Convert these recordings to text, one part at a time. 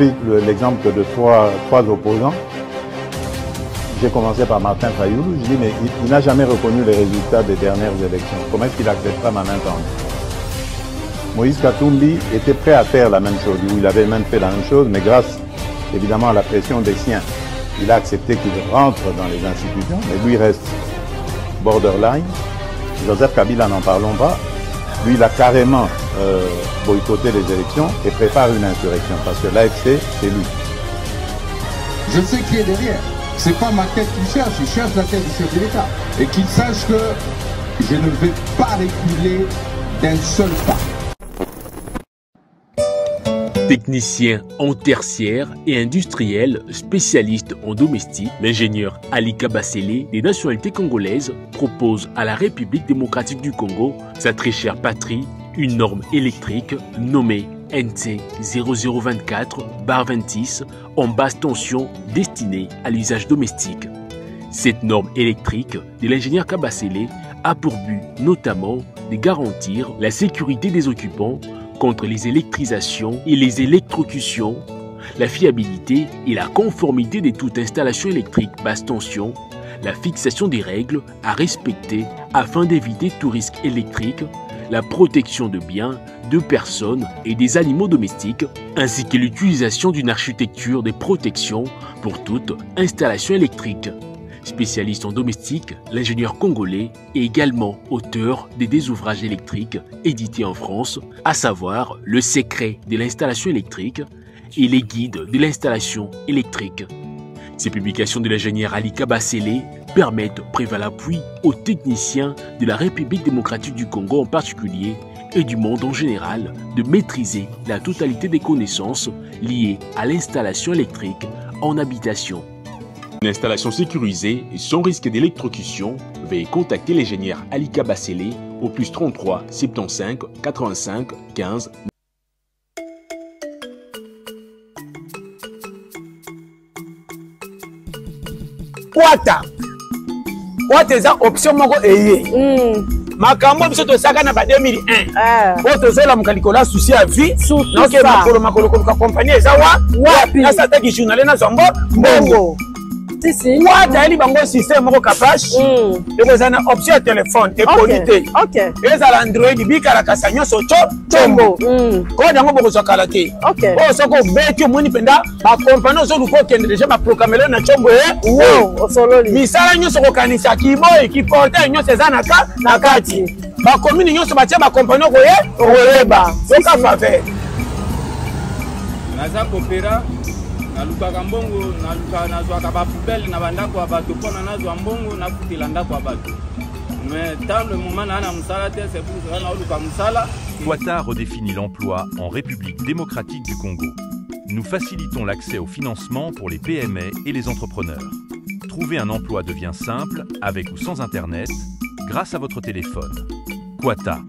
pris l'exemple de trois opposants. J'ai commencé par Martin Fayulu. Je dis, mais il n'a jamais reconnu les résultats des dernières élections. Comment est-ce qu'il acceptera ma main tendue? Moïse Katumbi était prêt à faire la même chose. Il avait même fait la même chose, mais grâce évidemment à la pression des siens, il a accepté qu'il rentre dans les institutions, mais lui reste borderline. Joseph Kabila, n'en parlons pas. Lui, il a carrément boycotté les élections et prépare une insurrection, parce que l'AFC, c'est lui. Je sais qui est derrière. C'est pas ma tête qu'il cherche, il cherche la tête du chef de l'État. Et qu'il sache que je ne vais pas reculer d'un seul pas. Technicien en tertiaire et industriel spécialiste en domestique, l'ingénieur Ali Kabasele, des nationalités congolaises, propose à la République démocratique du Congo, sa très chère patrie, une norme électrique nommée NT 0024/26 en basse tension destinée à l'usage domestique. Cette norme électrique de l'ingénieur Kabasele a pour but notamment de garantir la sécurité des occupants contre les électrisations et les électrocutions, la fiabilité et la conformité de toute installation électrique basse tension, la fixation des règles à respecter afin d'éviter tout risque électrique, la protection de biens, de personnes et des animaux domestiques, ainsi que l'utilisation d'une architecture de protection pour toute installation électrique. Spécialiste en domestique, l'ingénieur congolais est également auteur des ouvrages électriques édités en France, à savoir Le secret de l'installation électrique et Les guides de l'installation électrique. Ces publications de l'ingénieur Ali Kabasele permettent, privent l'appui aux techniciens de la République démocratique du Congo en particulier et du monde en général de maîtriser la totalité des connaissances liées à l'installation électrique en habitation. Une installation sécurisée et sans risque d'électrocution, veuillez contacter l'ingénieur Ali Kabasele au +33 75 85 15. Kwata eza option moko eye makambo biso tosaka na ba 2001 po tozola mukalikola souci ya vie donc makolo koluka compagnie eza wapi na sataki journaliste na zombo mbongo Kwata eli bango système moko capache eza na option ya téléphone epolite eza la Android bikala kasanyo socho chombo ko dango boko zakala te o soko beti omoni penda ba compagnie zo luko kende déjà ba programmer na chombo osololi misala nyonso ko kanisa kiboy ki porter nyonso eza na kati ba commune nyonso batia ba compagnie koyeba soka faveur naza kopera nalukaka mbongo nazwaka bapubele na bandako ya bato mpona nazwa mbongo nakutela ndako ya bato mais tant le moment na musala te c'est pour ça naoluka musala. Kwata redéfinit l'emploi en République démocratique du Congo. Nous facilitons l'accès au financement pour les PME et les entrepreneurs. Trouver un emploi devient simple avec ou sans Internet grâce à votre téléphone. Kwata.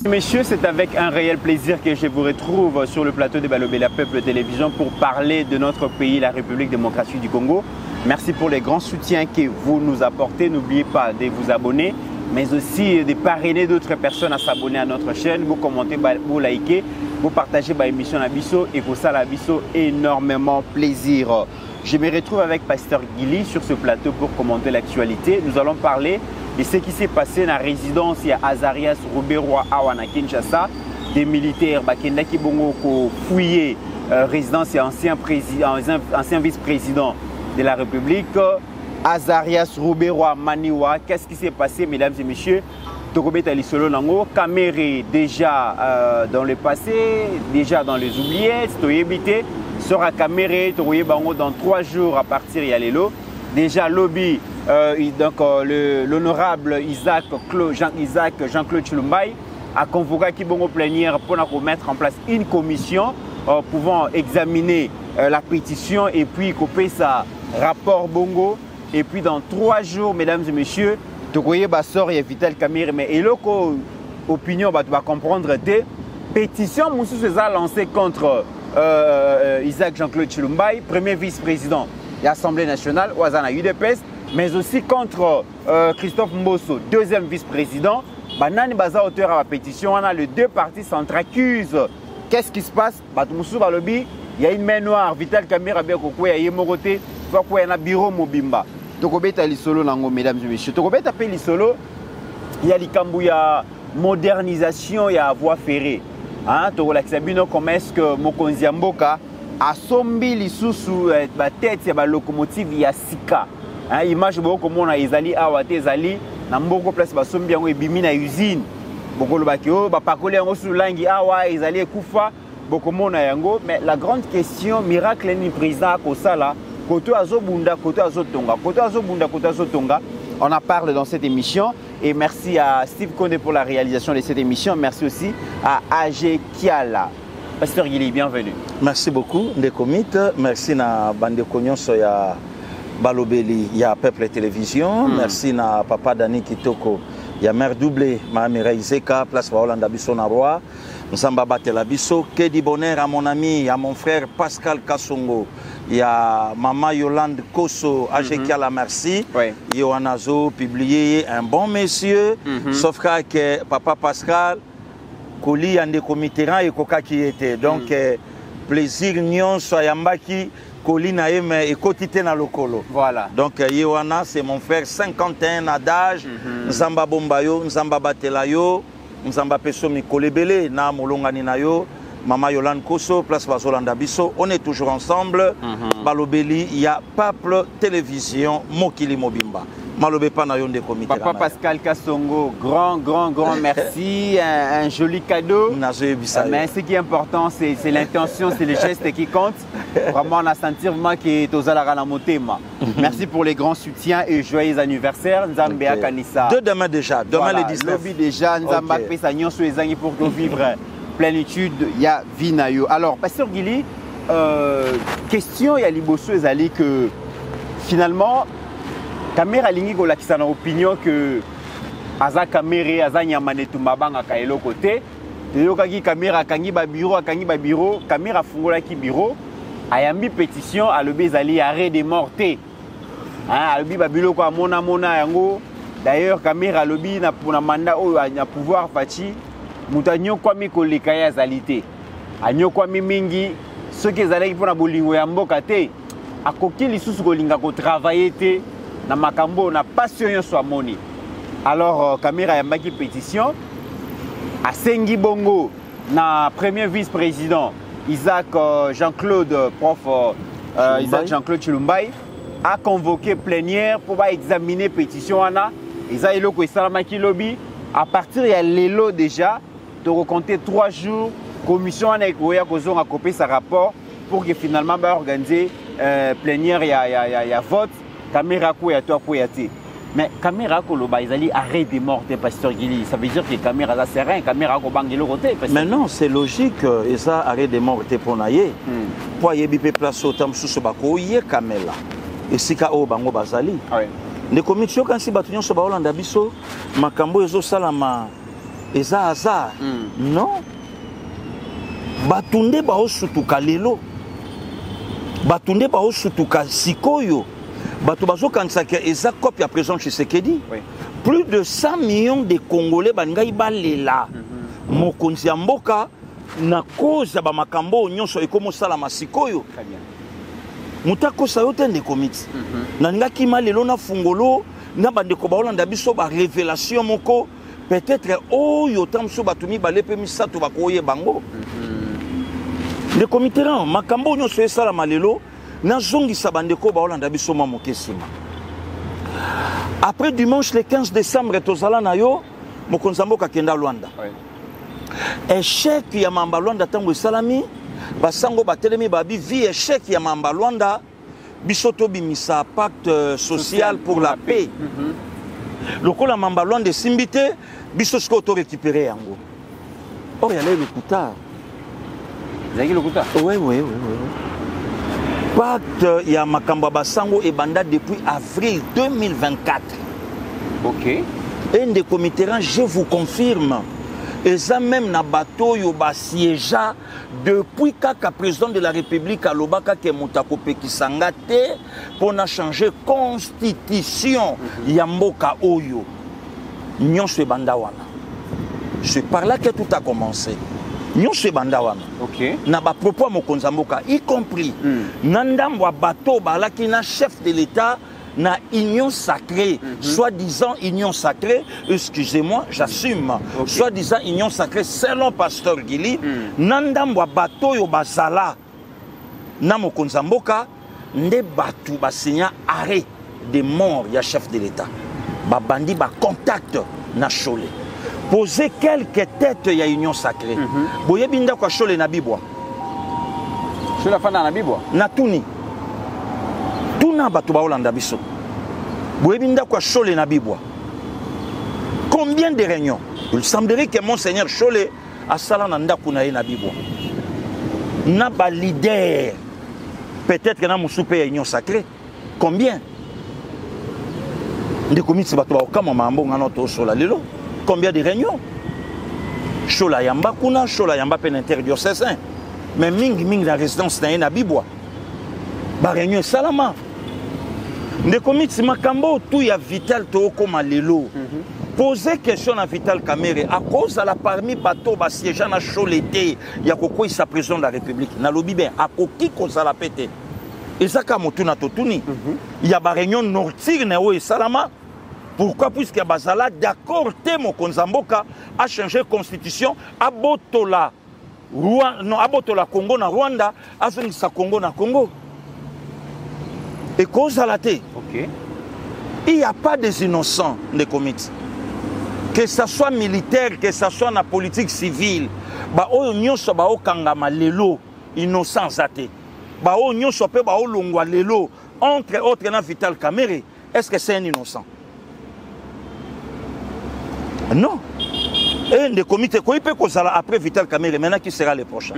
Messieurs, c'est avec un réel plaisir que je vous retrouve sur le plateau de Balobela Peuple Télévision pour parler de notre pays, la République démocratique du Congo. Merci pour les grands soutiens que vous nous apportez. N'oubliez pas de vous abonner, mais aussi de parrainer d'autres personnes à s'abonner à notre chaîne. Vous commentez, vous likez, vous partagez l'émission Abisso et pour ça, l'Abisso, énormément plaisir. Je me retrouve avec Pasteur Guili sur ce plateau pour commenter l'actualité. Nous allons parler de ce qui s'est passé dans la résidence à Azarias Ruberwa Awana Kinshasa. Des militaires qui ont fouillé la résidence et ancien vice-président de la République. Azarias Ruberwa Maniwa. Qu'est-ce qui s'est passé, mesdames et messieurs? Tokobeta Lisolo Nango, Kamere déjà dans le passé, déjà dans les oubliettes, Toyebite, sera Kamere, Toye Bango dans 3 jours à partir Yalelo. Déjà lobby, l'honorable Jean-Claude Chilumbai a convoqué Kibongo plénière pour mettre en place une commission pouvant examiner la pétition et puis couper sa rapport Bongo. Et puis dans 3 jours, mesdames et messieurs, Tokoye Bassor et Vital Kamere, mais et l'autre opinion va comprendre des pétitions lancées contre Isaac Jean-Claude Chilumbai, premier vice-président de l'Assemblée nationale, Ouazana UDPS, mais aussi contre Christophe Mbosso, deuxième vice-président. Banani Baza, auteur à la pétition, on a les deux partis s'entr'accusent. Qu'est-ce qui se passe? Batumusu Balobi, il y a une main noire, Vital Kamerhe Bekoko, il y a Mokote, il y a un bureau Mobimba. Tokobeta Lisolo, mesdames et messieurs. Tokobeta Lisolo, il y a il y a modernisation, il y a voie ferrée. Comment est-ce que Mokonzi Mboka a sombi lisusu la tête de la locomotive il y a Sika. Image beaucoup comme on a Ezali Awate Ezali, na mboko place ba sombi yango ebimi na usine. Boko lobakio ba pakole yango sur langi awa Ezali kufa boko mona yango. Mais la grande question, miracle ni président Kosala, koto azobunda, koto azotonga, koto azobunda, koto azotonga. On en parle dans cette émission. Et merci à Steve Kone pour la réalisation de cette émission. Merci aussi à AG Kiala. Pasteur Guili, bienvenue. Merci beaucoup, Ndekomit. Merci à Bande Konyonso ya Balobeli, ya Peuple Télévision. Merci à Papa Dani Kitoko, ya Mère Doublé, Mahamira Izeka, Place Baolanda Bisso Naroi. Nsamba Batela Bisso. Que du bonheur à mon ami, à mon frère Pascal Kassongo. Il y a Maman Yolande Kosso, Ajekiala, merci. Yohanazo publié un bon monsieur, sauf que Papa Pascal, Koli Yande Komiteran et Koka qui était. Donc, plaisir Nyon Soyambaki, Koli Naem et Kotite na Lokolo. Voilà. Donc, Yohana, c'est mon frère, 51 à d'âge, Nzamba Bombayo, Nzamba Batelayo, Nzamba Peso Mikolebele, Na Molongani Nayo. Maman Yolande Kosso, Place Bazolanda Bisso, on est toujours ensemble. Balobeli, il y a Peuple Télévision, Mokili Mobimba. Malobé Panayon des comités. Papa Pascal Kassongo, grand merci. Un joli cadeau. Mais ce qui est important, c'est l'intention, c'est les gestes qui comptent. Vraiment, on a senti vraiment que Tozalara na motema. Merci pour les grands soutiens et joyeux anniversaire. Nzambe Akanissa. Demain déjà, demain le 19. Lobby déjà, Nzamba Pesagnon sur les années pour vivre. Plénitude, il y a Vinayo. Alors, Pasteur Guili, question, il y a Liboso Ezali que finalement, Kamera Lingi Gola qui s'en a opinion que Aza Kamere, Aza Nyamane Tumbabanga Kaelo côté, Yoki Kamera Kangi Babiro, Kamera Fungola qui bureau, Ayambi pétition à l'obé Ezali arrêt des mortés. Albi Babilo quoi, Mona Yango. D'ailleurs, Kamera Lobby n'a pour un mandat où il y a pouvoir Fachi. Mutanyo kwa miko lekaya zalite anyo kwa mingi ceux qui zalaki pona bolingo ya mboka te akoki lisusu kolinga ko travailler te na makambo na passion yo so amoni. Alors Kamera ya maki pétition asengi bongo na premier vice-président Isaac Jean-Claude prof Isaac Jean-Claude Chilumbai a convoqué plénière pour examiner pétition ana Isa eloko esalamaki lobby à partir ya lelo déjà de recompter 3 jours, commission avec Oya Kozon a copié sa rapport pour que finalement va organiser plénière y a vote Kamera ko ya toi ko ya té. Mais Kamera ko lo ba izali arrêt des morts de Pasteur Guili, ça veut dire que Kamera ça serein, Kamera ko bangelo côté. Mais non, c'est logique et ça arrêt des morts te ponaye. Pour yebi pe place autam sous bako ye Kamela. Et sika o bango bazali. Les commissions quand si batunyo so ba Holanda biso makambo ezo salama eza hasard. Non. Batunde ba osutuka lelo. Batunde ba osutuka sikoyo. Bato bazo kanisa ke eza copie à présent chez Sekedi. Plus de 100 millions de Congolais bangai balela. Mokonzi ya mboka na cause ba makambo nyonso ekomo salama sikoyo. Très bien. Mutako sayote nde komiti. Na ngaki malelo na fungolo na bandeko ba Holanda biso ba révélation moko peut-être oyo tamso batumi balepe misato bakoye bango. Le comité ran makambo nyonso esala malelo na zongisa bandeko ba Holanda biso ma mokesima. Après dimanche le 15 décembre tozala na yo mokonzi mboka kenda Luanda. Échec ya mamba Luanda tango esalami basango batelemi babi vie échec ya mamba Luanda bisoto bimisa pacte social pour la paix. Lokola mamba Luanda simbité bisosko auto récupérer yango. Or yale lokuta. Zaki lokuta. Oui. Pacte ya makamba basango ebanda depuis avril 2024. OK. Et des comités je vous confirme. Et ça même na bateau yo ba siéja depuis kaka président de la République à Lobaka ke mutako pekisanga te pour na changer constitution ya mboka oyo nyonso banda wana. C'est par là que tout a commencé. nyonso ebanda wana na bapropos ya mokonzi ya mboka y compris na ndambo ya bato balaki na chef de l'état na union sacrée soi-disant union sacrée, excusez-moi j'assume, soi-disant union sacrée selon pasteur Gili na ndambo ya bato oyo bazala na mokonzi ya mboka nde bato basigna arrêt de mort ya chef de l'état babandi bacontact na Cholet poser quelques têtes ya union sacrée boyebi ndako ya Cholet na bibwa Cholet afanda na bibwa na tuni tuna bato baolanda biso boyebi ndako ya Cholet na bibwa combien de réunions il semblerait que monseigneur Cholet asala na ndako na ye na bibwa na ba leader peut-être na musupe ya union sacrée combien de comité bato bakama mambo ngana to sola lelo combien de réunions Chola yamba kuna Chola yamba pe interdiocésain mais mingi la résidence na bibwa ba réunion salama de comité makambo tout ya vital to koma lelo poser question à Vital Kamerhe à cause de la parmi bateau ba siégeant na Choleté ya kokoi sa président de la République na lobi ben akoki koza la pété ezaka motuna totuni ya ba réunion nortir na o salama. Pourquoi? Puisque Bazala d'accord te mokonzi ya mboka a changé constitution abotola non abotola Congo na Rwanda azongisa Congo na Congo et cause à la te il n'y a pas des innocents de comités que ça soit militaire que ça soit na politique civile ba oyo nyonso ba okangama lelo innocent zate ba oyo nyonso pe ba olongwa lelo entre autres na Vital Kamerhe est-ce que c'est un innocent? Non. Et des comités quoi il peut causer après Vital Kamerhe maintenant qui sera le prochain.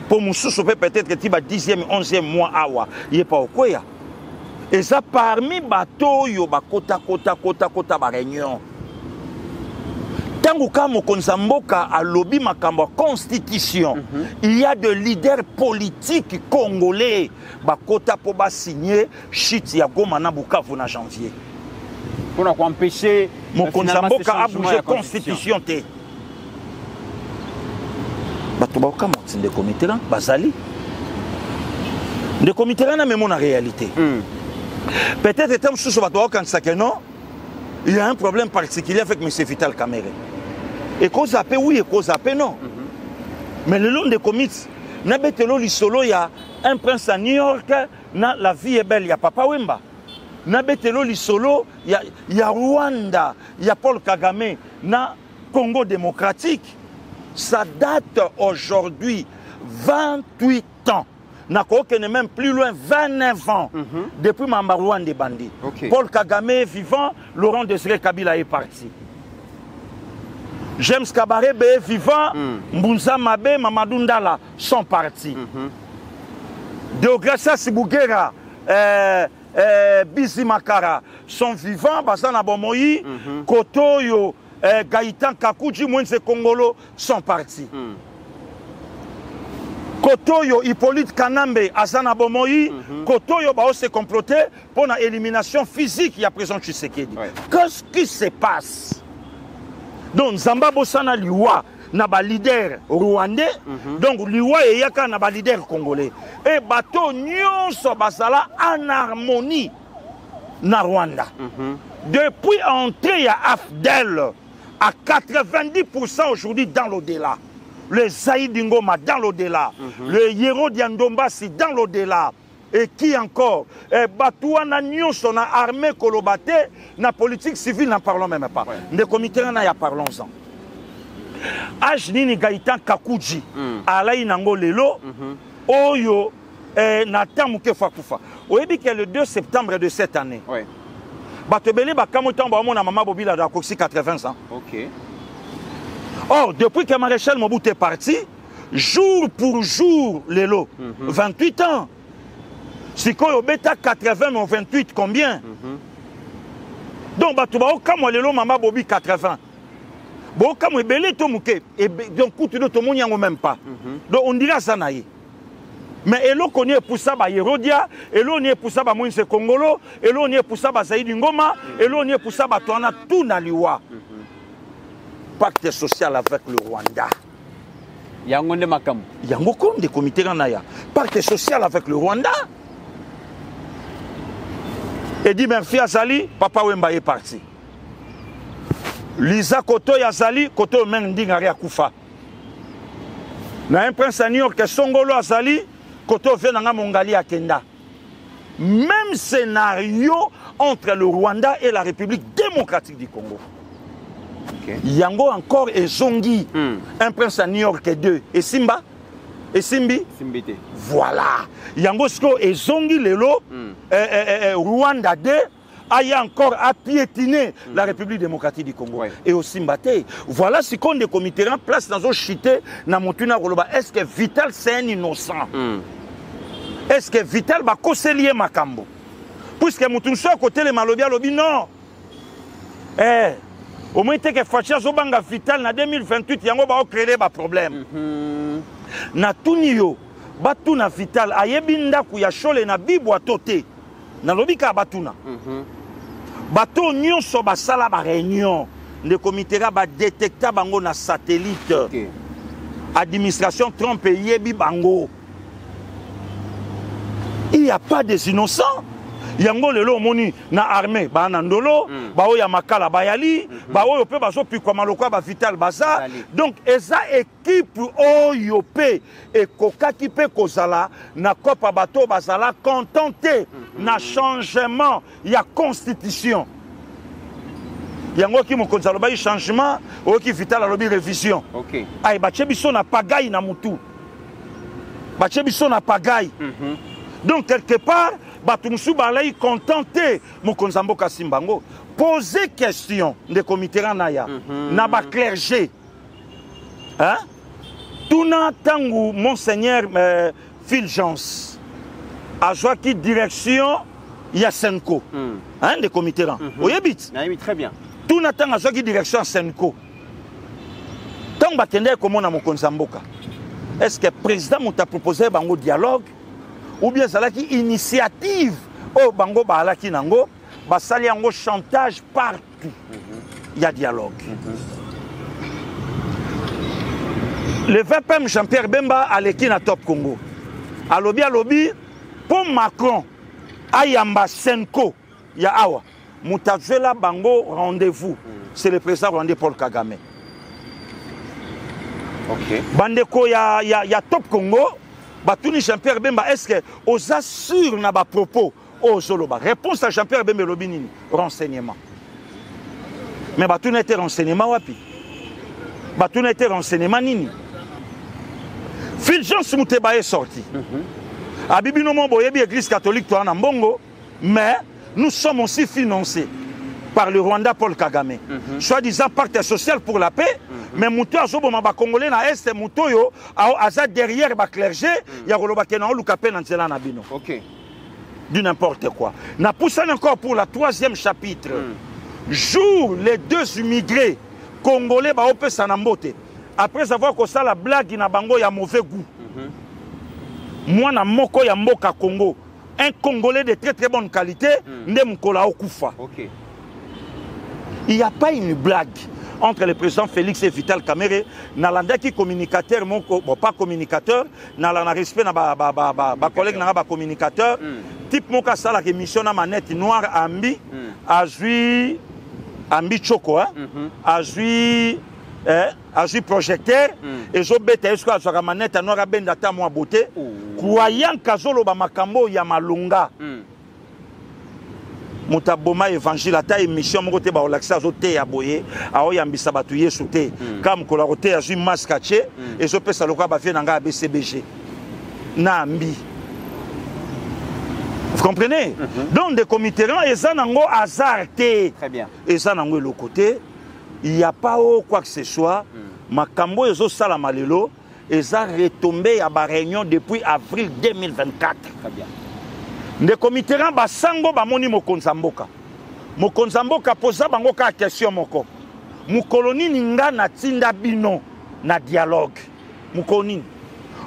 Pour Moussoussou peut-être que tu vas 10e 11e mois awa il est pas au quoi. Et ça parmi bateau yo ba kota ba réunion. Tango ka mokonzi ya mboka a lobby makambo constitution. Il y a de leaders politiques congolais ba kota po ba signer shit ya Goma na Bukavu na janvier. Pour empêcher mokonzi ya mboka a bouger constitution te. Bato ba ka moti de comité là bazali. De comité là na même na réalité. Peut-être étant sous bato ba kanisa que non. Il y a un problème particulier avec M. Vital Kamerhe. Et cause à paix, oui, et cause à paix, non. Mais le long des comités, n'a betelo lisolo, il y a un prince à New York, la vie est belle, il y a Papa Wemba. N'a betelo lisolo, il y a Rwanda, il y a Paul Kagame, na Congo démocratique. Ça date aujourd'hui 28 ans. N'a n'est même plus loin 29 ans depuis Mamarouane des bandits. Paul Kagame est vivant, Laurent Désiré Kabila est parti. James Kabarebe est vivant, Mbunza Mabe, Mamadou Ndala sont partis. Deograssa Sibugera, Bizi Makara sont vivants, Basana Bomoyi, Kotoyo, Gaïtan Kakuji, Mwenze Kongolo sont partis. Kotoyo, Hippolyte Kanambe, Azana Bomoyi, Kotoyo va se comploter pour une élimination physique il y a présent Tshisekedi. Qu'est-ce qui se passe? Donc Zamba Bossana Liwa n'a pas leader rwandais, donc Liwa et Yaka n'a pas leader congolais. Et bateau nyonso basala en harmonie na Rwanda. Depuis entrée à Afdel à 90% aujourd'hui dans l'au-delà. Le Zaïd Ngoma dans l'au-delà, le Yero Diandombasi dans l'au-delà, et qui encore Batouana Nyonso na armée Kolobate, na politique civile n'en parlons même pas. Les comités n'en y parlons-en. Ajnini Gaïtan Kakuji, Alaï Nango Lelo, Oyo, Nathan Mouke Fakufa. Vous voyez que le 2 septembre de cette année, Batebele Bakamotan Bamona Mama Bobila da Koksi 80 ans. Or, depuis que Maréchal Mobutu est parti, jour pour jour, Lelo, 28 ans. Si on bêta 80, mais 28, combien? Donc, comme Lelo, Mama Bobi 80. Bon, comme Belé Tomouke, donc, tout le monde même pas. Donc, on dira ça naïe. Mais Elo connaît pour ça, Yerodia, Elo n'est pour ça, Moïse Kongolo, Elo n'est pour ça, Zaïd Ngoma, Elo n'est pour ça, Toana, tout na liwa. Pacte social avec le Rwanda. Yango nde makambo. Yango comme des comités naya. Pacte social avec le Rwanda. Eddie Murphy Azali, Papa Wemba est parti. Lisa Koto Azali, Koto Mendingari Akufa. Na un prince à New York, Songolo Azali, Koto Venanga Mongali Akenda. Même scénario entre le Rwanda et la République démocratique du Congo. Okay. Yango encore et Zongi, un prince à New York et 2. Et Simba? Et Simbi? Simbité. Voilà. Yango Sko et Zongi Lelo, Rwanda 2, a encore à piétiner la République démocratique du Congo. Ouais. Et au Simbate. Voilà ce qu'on des comités en place dans un chité, dans Montuna Roloba. Est-ce que Vital c'est un innocent? Est-ce que Vital va conseiller Makambo? Puisque Moutun soit à côté les Malobia Lobi, non. Au moins que Facha Zobanga Vital en 2028, il y a un créer des problèmes. Na Tunio, Batuna Vital, Ayebinda Kouya Chole na Bibwa Tote, na Lobika Batuna. Bato Nyon Soba Sala ba réunion, le comité va détecter bango na satellite. Okay. Administration Trump et Yebi Bango. Il n'y a pas des innocents. Yango lelo moni na armée ba nandolo ba oya makala ba yali ba oyo pe bazo pikwa malokwa ba Vital baza. Donc eza équipe oyo pe e kokaki pe kozala na kopa bato bazala contenté na changement ya constitution. Yango ki mokonza loba changement o ki Vital alobi révision. OK. Ay ba chebiso na pagaille na mutu. Ba chebiso na pagaille. Donc quelque part Batumsu balai contenté Mokonzambo Kasimbango poser question de comité naya na ba clergé hein tuna tangu monseigneur Fulgence a joaki direction ya Senko hein de comité là oyebit très bien tuna tangu a joaki direction Senko tant batende comment na Mokonzamboka est-ce que président m'a proposé bango dialogue ou bien ça là qui initiative au bango balaki nango basali yango chantage partout il y a dialogue le 20 PM Jean-Pierre Bemba aleki na Top Congo alobi pour Macron ayamba Senko ya awa mutazela bango rendez-vous c'est le président rwandais Paul Kagame. OK bandeko ya Top Congo Batuni Jean-Pierre Bemba, est-ce que aux assure na ba propos aux Zoloba? Réponse à Jean-Pierre Bemba Lobinini, renseignement. Mais Batuni était renseignement wapi? Batuni était renseignement nini? Fulgence Mouteba est sorti. Abibino Momboyebi Église catholique toi en Mbongo, mais nous sommes aussi financés par le Rwanda Paul Kagame. Soi-disant pacte social pour la paix, mais Mouto Azoboma ba Congolais na Est Mouto yo aza derrière ba clergé, ya roloba kena lukape na nzela na bino. OK. Du n'importe quoi. Na poussé encore pour la 3e chapitre. Jour les 2 immigrés congolais ba opesa na mbote. Après avoir kosa la blague na bango ya mauvais goût. Moi na moko ya mboka Congo, un Congolais de très très bonne qualité, nde mukola okufa. OK. Il n'y a pas une blague entre le président Félix et Vital Kamerhe. Nalanda qui communicateur, bon, pas communicateur, nalanda respect na ba collègue na ba communicateur. Type moka sala émission na manette noire ambi, azui ambi choko hein, azui projecteur et zo beta esko azwa manette noire benda ta mo beauté. Croyant kazolo ba makambo ya malunga. Mutaboma évangile ata émission moko te ba olaxa zo te ya boye aoyambisa batu yesu te comme kolarote ya ju maskache et zo pesa lokwa ba vie nanga BCBG nambi. Vous comprenez? Donc des comités eza nango hasard te. Très bien. Eza nango le côté il n'y a pas quoi que ce soit makambo ezo sala malelo eza retombé à ba réunion depuis avril 2024. Très bien. Les comités basango bamoni mokonzamboka. Mokonzamboka posa bango ka question moko. Mukoloni ninga na tinda bino na dialogue. Mukoloni.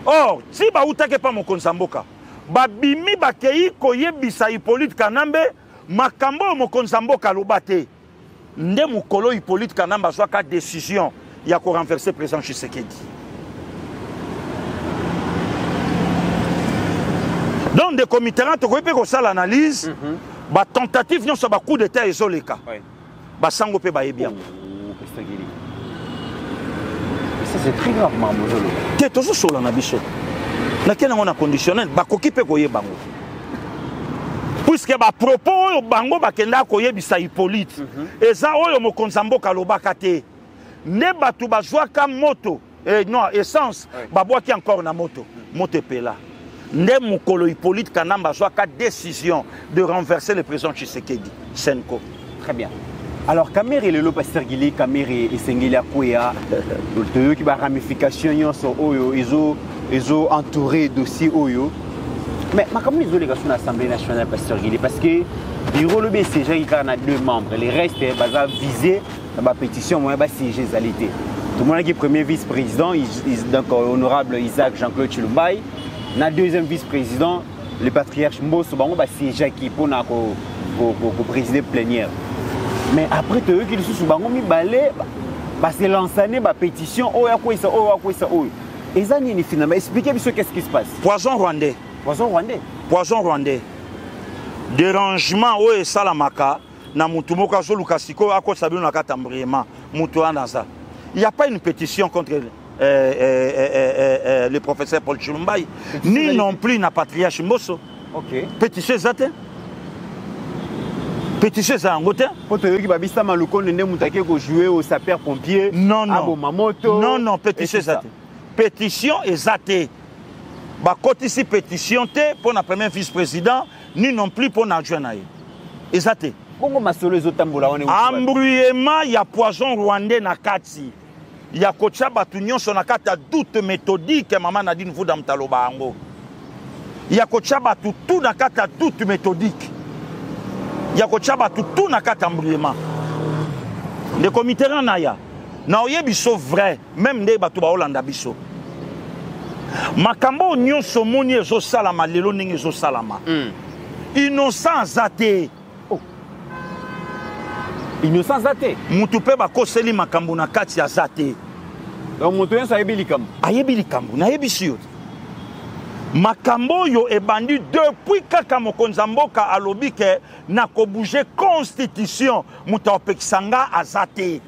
Or, si ba utake pa mokonzamboka, babimi bakei koyebisa Hippolyte Kanambe makambo mokonzamboka lobate. Nde mukolo Hippolyte Kanambe soit ka décision ya ko renverser président Tshisekedi. Donc des comités tu peux faire l'analyse ba tentative non ba coup d'état ezoleka ba sango pe ba bien ça c'est très grave mamozolo te tozo sola na biso na kena on a conditionnel ba koki pe koye bango puisque ba propos oyo bango ba kenda koyebisa Hippolyte eza oyo mokonza mboka lobaka te ne batu bazwaka moto non essence ba boaki encore na moto pela ne mukolo Hippolyte Kanamba bazwaka décision de renverser le président Tshisekedi Senko. Très bien. Alors Kamere le pasteur Gili Kamere et Sengeli Akoya le qui ba ramification nyonso oyo ils ont entouré dossier oyo. Mais ma comme les obligations de l'Assemblée nationale pasteur Gili parce que bureau le BCG il y a 2 membres les restes baza visé dans la pétition moi ba siéger zalité. Tout le monde qui est premier vice-président donc honorable Isaac Jean-Claude Chilumbai na deuxième vice-président le patriarche Mbosso bango ba siéger qui pour na ko présider plénière. Mais après eux qui sous bango mi balé ba se lancer ba pétition oya ko ça oyo. Et ça ni finalement expliquez monsieur qu'est-ce qui se passe. Poison rwandais. Poison rwandais. Dérangement oyo salamaka na mutu moko azoluka siko ako sabino na katambriema mutu anaza. Il n'y a pas une pétition contre le professeur Paul Chilumbai, ni non plus na patriarche Mbosso. OK. Pétition zate. Pétition za ngote. Poto yoki babisa maluko ndé mutake ko jouer au sapeur pompier. Non. Non, pétition zate. Pétition ezate. Ba kotisi pétition te pour na premier vice-président, ni non plus pour na adjoint na ye. Ezate. Bongo masolo ezotambola wana. Embrouillement ya poison rwandais na kati. Ya kocha batu nyonso na kati ya doute méthodique maman Nadine Vuda Mtaloba ango. Ya kocha batu tout na kati ya doute méthodique. Ya kocha batu tout na kati embrouillement. Le comité naya na oyebiso vrai même nde batu ba Hollanda biso. Makambo nyonso moni ezo salama lelo ndenge ezo salama. Innocent zate. Innocent zate. Mutu pe bakoseli makambo na kati ya zate. Donc mutu yenso ayebi likambo. Ayebi likambo na yebisi yo. Makambo yo ebandi depuis kaka mokonza mboka alobi ke na ko bouger constitution mutu opekisanga azate.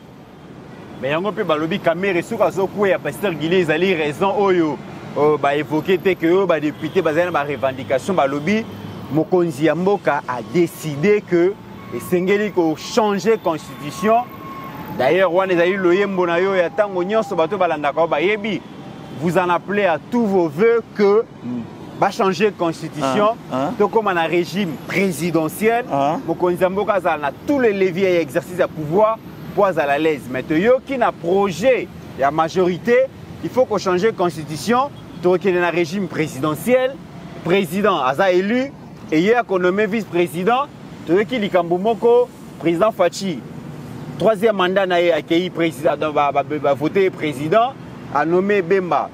Mais yango pe balobi Kamere suka zoku ya pasteur Gili ezali raison oyo ba évoquer te que ba député bazana ba revendication balobi mokonzi ya mboka a décidé que et Sengeli ko changer constitution. D'ailleurs, vous en appelez à tous vos voeux que va changer constitution. Comme un régime présidentiel, tous les leviers et exercices à pouvoir pour à la l'aise. Mais qui n'a projet la majorité, il faut qu'on change constitution. Donc il y a un régime présidentiel, président a élu et il y a qu'on nommé vice-président. Qui Likambumoko, président Fachi, 3e mandat n'a accueilli président, va voter président, a nommé Bemba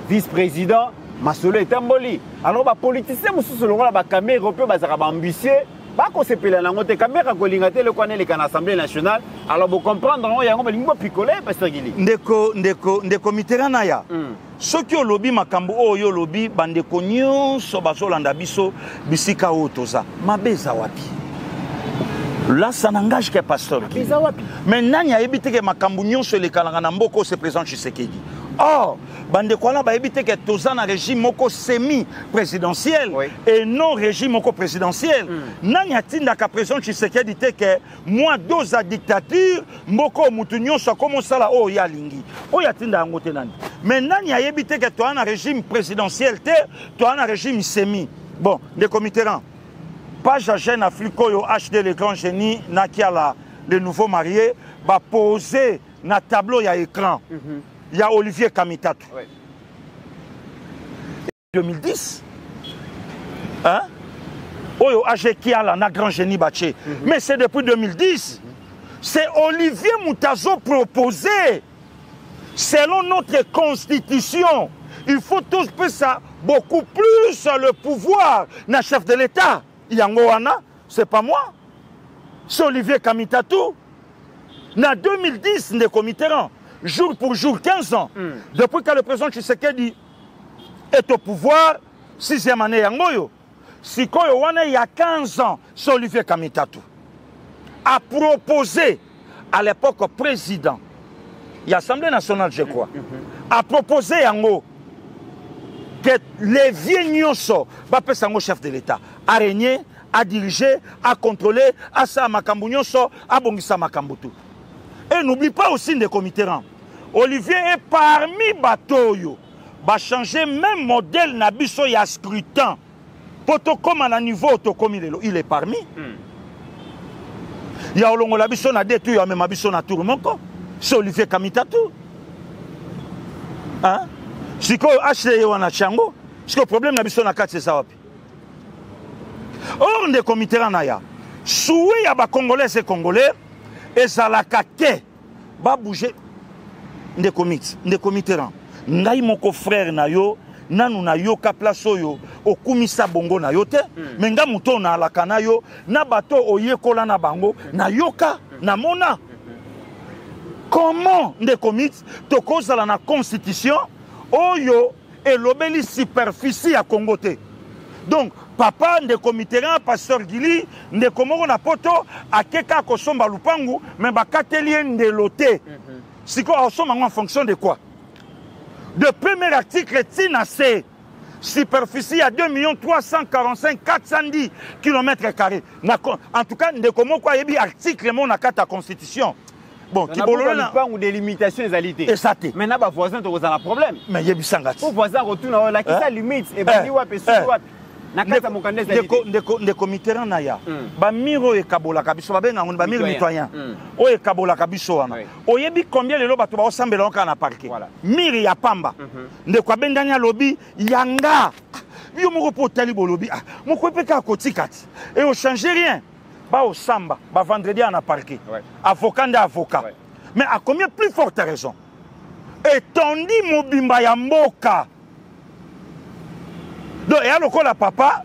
vice-président, Masolo et Tamboli. Alors, les politiciens, sur le rôle de la caméra européenne, ils sont ambitieux. Pas qu'on se pèle dans la caméra, qu'on l'ingate, le connaît l'Assemblée nationale. Alors, vous comprenez, il y a un peu picolé, Pasteur Gili. Ndeko Mitterrand, ceux qui ont lobby makambo oyo lobby bandeko nyonso bazolanda biso bisika otoza mabeza wapi. Là, ça n'engage que pasteur. Mais nani a évité que makambo nyonso le kalanga mboko se présente Tshisekedi. Or, bandeko là ba évité que toza na régime moko semi-présidentiel et non régime moko présidentiel. Nani a tinda ka président Tshisekedi te que moi doza dictature mboko mutu nyonso comme ça là oh ya lingi. Oh ya tinda ngote nani. Mais nani a évité que toi un régime présidentiel te toi un régime semi. Bon, les comités page à Jeune Afrique, HD le grand génie, Nakiala, le nouveau marié, va poser na tableau, il y a écran. Il y a Olivier Kamitatou. 2010. Hein? Oyo Ajekiala, na grand génie Baché. Mais c'est depuis 2010. C'est Olivier Moutazo proposé. Selon notre constitution, il faut tous ça beaucoup plus le pouvoir na chef de l'État. Yangoana, c'est pas moi. C'est Olivier Kamitatou. En 2010, les comités, jour pour jour, 15 ans, depuis que le président Tshisekedi est au pouvoir, 6e année Yangoyo, sikoyo wana il y a 15 ans, c'est Olivier Kamitatu a proposé à l'époque président de l'Assemblée nationale, je crois, a proposé yango que les vieux nyonso bape sango chef de l'État a régné, a dirigé, a contrôlé, a sa makambu nyonso, a bongisa makambu tout. Et n'oublie pas aussi des comités. Olivier est parmi Batoyo. Va changer même modèle na biso ya scrutin. Poto comme à niveau to comme il est parmi. Ya olongo la biso na detu ya même biso na tour moko. C'est Olivier Kamitatu. Hein? Siko acheter wana chango. Siko problème na biso na kati ça wapi. Or des comités na ya. Soué ya ba congolais et congolais et ça la kate ba bouger des comités. Ngai moko frère na yo nanu na yo ka place oyo okumisa bongo na yo te mais nga muto na alaka na yo na bato oyekola na bango na yoka na mona comment des comités to kozala na constitution oyo elobeli superficie à Congo te donc papa de comité pasteur Gili de komoko na poto akeka kosomba lupangu mais bakatelie ndelote siko osomba en fonction de quoi. De premier article, Tinasé, superficie à 2 345 410 km². En tout cas, de comment quoi il y a article mon à la constitution. Bon, qui pas ou des limitations des alités. Et ça maintenant, les voisins ont un problème. Mais il y a des sangats. Les voisins retournent là qui ça limite et ben des comités naya ba miro e kabola kabiso ba benga ba miro mitoyen o e kabola kabiso wana oyebi combien lelo bato ba osambela onka na parquet miri ya pamba ndeko abendanya lobi yanga yo moko potali bolobi moko peka kotikati et on change rien ba osamba ba vendredi na parquet avocat nda avocat mais à combien plus forte raison etondi mobimba ya mboka. Donc, il y a le cas papa,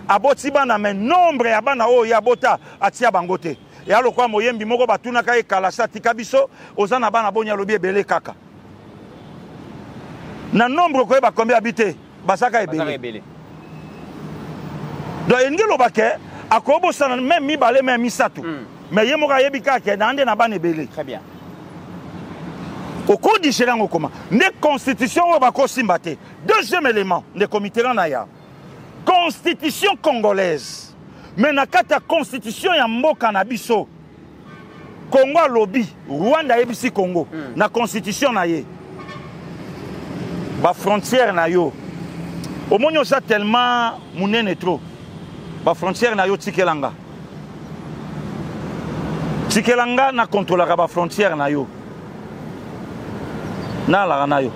aboti bana mais nombre ya bana o ya bota atia bangote. Il y a le cas moyembi moko batuna ka ekalasa tikabiso ozana bana bonya lobi ebele kaka. Na nombre ko ba combien habité basaka ebele. Donc ngelo bake akobo sana même mibale même misatu. Mais yemo ka yebika ke na ande na bana ebele. Très bien. Au cours du Chéran, comment les constitutions va simbaté. Deuxième élément, les comités naya. Constitution congolaise. Mais na kata constitution ya mboka na biso. Congo lobby, Rwanda ebisi Congo. Na constitution na ye. Ba frontière na yo. Au monyo ça tellement munene trop. Ba frontière na yo tikelanga. Tikelanga na contrôlera ba frontière na yo. Na la ranayo.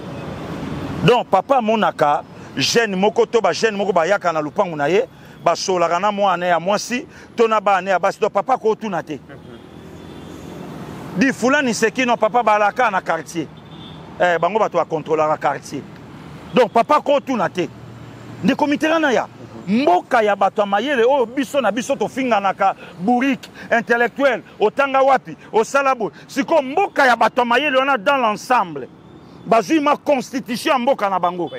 Donc papa monaka jeune mokoto ba jeune moko ba yaka na lupangu na ye ba sola kana mo ane ya mwasi tona ba ane ya basi do papa ko tuna te. Di fulani seki no papa ba laka na quartier. Bango ba to contrôler la quartier. Donc papa ko tuna te. Ndi comité na ya mboka ya bato mayele o biso na biso to finga naka burik intellectuel otanga wapi o salabo siko mboka ya bato mayele on a dans l'ensemble. Bazui ma constitution mboka na bango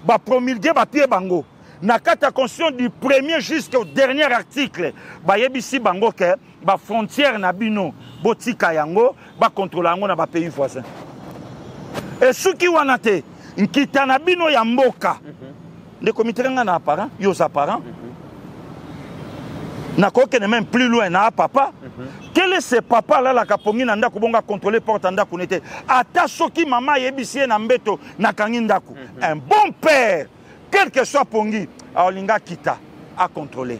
ba promulguer ba pied bango na kata constitution du premier jusqu'au dernier article ba yebisi bango ke ba frontière na bino botika yango ba contrôler yango na ba pays voisins et suki wana te nkita na bino ya mboka de comité na apparent yo apparent na koke même plus loin na papa. Quel est ce papa là la kapongi na ndako bonga contrôler porte ndako nete ata soki mama yebisie na mbeto na kangi ndako un bon père quel que soit pongi aolinga kita à contrôler.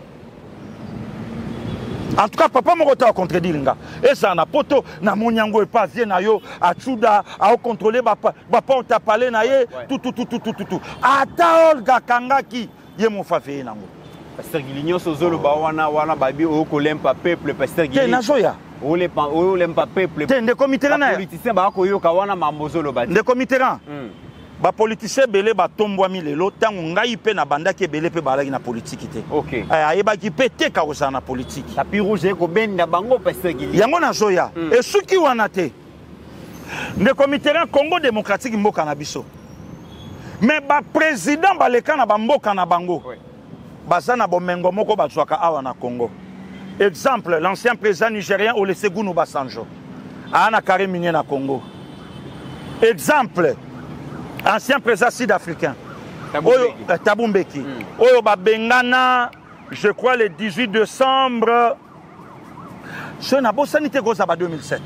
En tout cas papa moko ta contredire nga et ça na poto na monyango e pas vie na yo a tsuda a contrôler ba porte à parler na ye tout ata olga kangaki ye mon fafe nango. Pasteur Guilignon Sozolo wana babi o kolempa peuple pasteur Guilignon. Nazoya. O lempa peuple. Te comité na. Politicien ba ko yo kawana mambozolo ba. De comité na. Ba politicien belé ba tombwami lelo tango ngai pe na bandaki belé pe balaki na politique te. OK. Ayeba ki pété ka osa na politique. Tapis rouge ko benda bango pasteur Guilignon. Yango nazoya. Et suki wana te. De comité na Congo démocratique mboka na biso. Mais ba président ba leka na ba mboka na bango. bazana bomengo moko bazwaka awa na Congo. Exemple, l'ancien président nigérien Olusegun Obasanjo ana carré minier na Congo. Exemple, ancien président sud-africain Thabo Mbeki. Oyo babengana, je crois le 18 décembre. Ce n'a pas sanité goza ba 2007.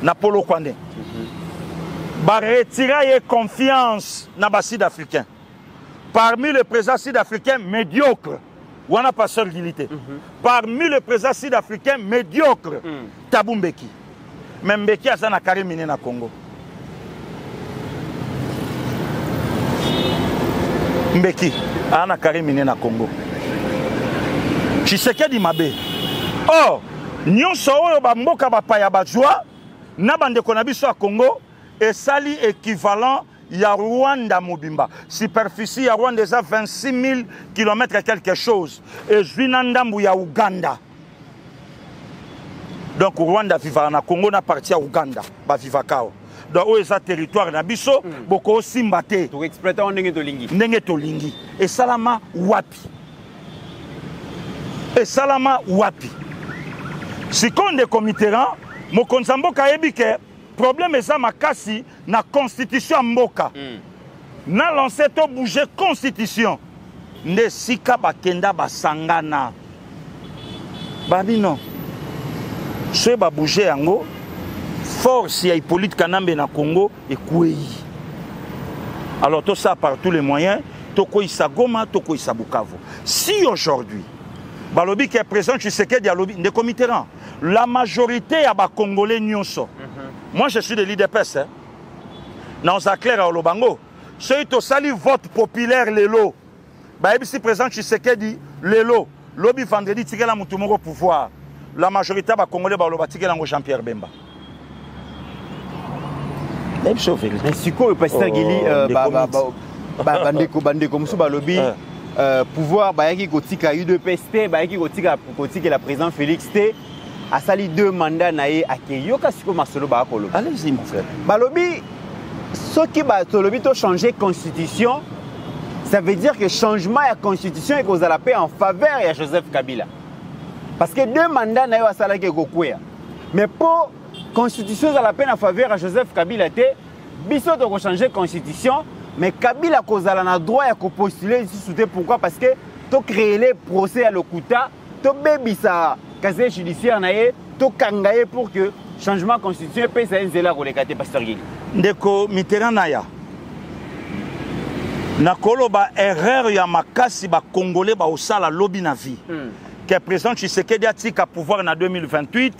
Napolo Kwane. Ba retirer confiance na ba sud-africain. Parmi les présidents sud-africains médiocres, on a pas seul Gilité. Parmi les présidents sud-africains médiocres, Thabo Mbeki. Même Mbeki a na carré minier na Congo. Mbeki a carré minier na Congo. Tshisekedi Mabe. Oh, nyonso oyo ba mboka ba paya ba joie na bande ko na biso a Congo et sali équivalent ya Rwanda mobimba. Superficie ya Rwanda est à 26 000 km et quelque chose. Et Juinandambu ya Uganda. Donc Rwanda vivra na Congo na partie à Uganda. Ba vivakao. Donc où est territoire na biso boko simbate. Pour exploiter on ndenge to lingi. Ndenge to lingi. Et salama wapi. Et salama wapi. Si konde komiteran mokonza mboka ebike problème est ça makasi na constitution mboka. Na lancé to bouger constitution. Ne sika bakenda basangana. Babi non. Ce ba bouger yango force ya Hippolyte Kanambe na Congo et Kouei. Alors tout ça par tous les moyens, toko isa Goma, toko isa Bukavu. Si aujourd'hui balobi qui est présent Tshisekedi dialobi de comiteran, la majorité ya ba Congolais nyonso. Moi je suis de l'IDPS hein. Dans ça clair à Olobango. Ceux qui sali vote populaire lelo. Ba ebisi présent Tshisekedi lelo. Lobi vendredi tikela mutu moko pouvoir. La majorité ba Congolais ba loba tikela ngo Jean-Pierre Bemba. Mais siko pasteur Gili bandeko musu balobi pouvoir bayaki kotika UDPS bayaki kotika la président Félix T a sali 2 mandats naé akeyoka siko masolo ba kolo. Allez-y mon frère. Balobi soki ba tolobi to changer constitution, ça veut dire que changement ya constitution est cause à la paix en faveur de Joseph Kabila. Parce que 2 mandats naé a salaki kokwea. Mais pour constitution à la peine en faveur à Joseph Kabila te biso de changer constitution mais Kabila kozala na droit ya ko postuler ici souté pourquoi parce que to créer les procès à Lokuta to bebisa casier judiciaire naé to kangaye pour que changement constitution peut ça nzela ko lekate pasteur Gili ndeko Mitterrand naya na koloba erreur ya makasi ba congolais ba osala lobby na vie que président Tshisekedi atika pouvoir na 2028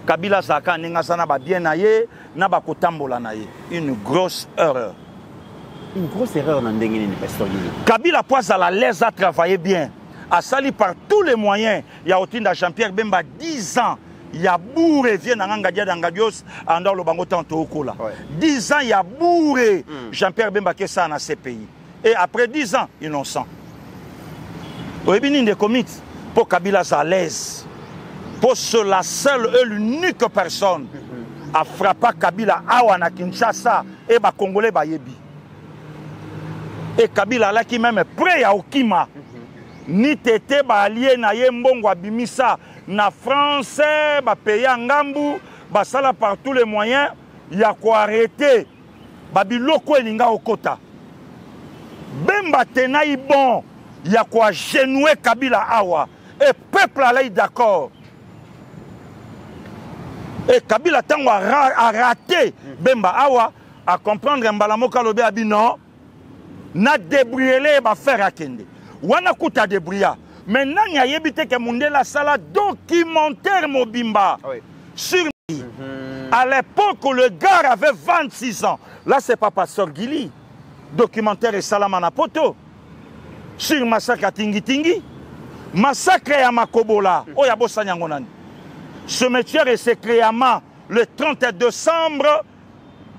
Kabila Zaka Nengasana ba bien naye na ba kotambola naye. Une grosse erreur. Une grosse erreur dans ndengeni ni pasteur Gili. Kabila poise à la l'aise à travailler bien. A sali par tous les moyens. Il y a Otinda Jean-Pierre Bemba 10 ans. Il y a bourré vient dans Ngadia d'Angadios en le bango tanto okola. 10 ans il y a bourré Jean-Pierre Bemba qui ça dans ces pays. Et après 10 ans innocent. Oebini de commit pour Kabila à l'aise. Pour la seule et l'unique personne a frappé Kabila Awana Kinshasa et ba Congolais ba yebi. Et Kabila là qui même prêt à Okima. Ni tété ba allié na yembongo abimisa na français ba pays ngambu ba sala par tous les moyens ya ko arrêter ba biloko elinga okota. Bemba tenayi bon ya ko genouer Kabila Awa et peuple là d'accord. Et Kabila Tango a raté Bemba Awa à comprendre Mbalamoka Lobe Abino na débriller ba faire akende. Wana kuta débria. Maintenant il y a yebité que Mundela sala documentaire Mobimba sur à l'époque où le gars avait 26 ans. Là c'est pas pasteur Gili. Documentaire et Salamana Poto sur massacre à Tingi Tingi. Massacre à Makobola. Oya bossa nyangonani. Ce métier s'est créé le 30 décembre,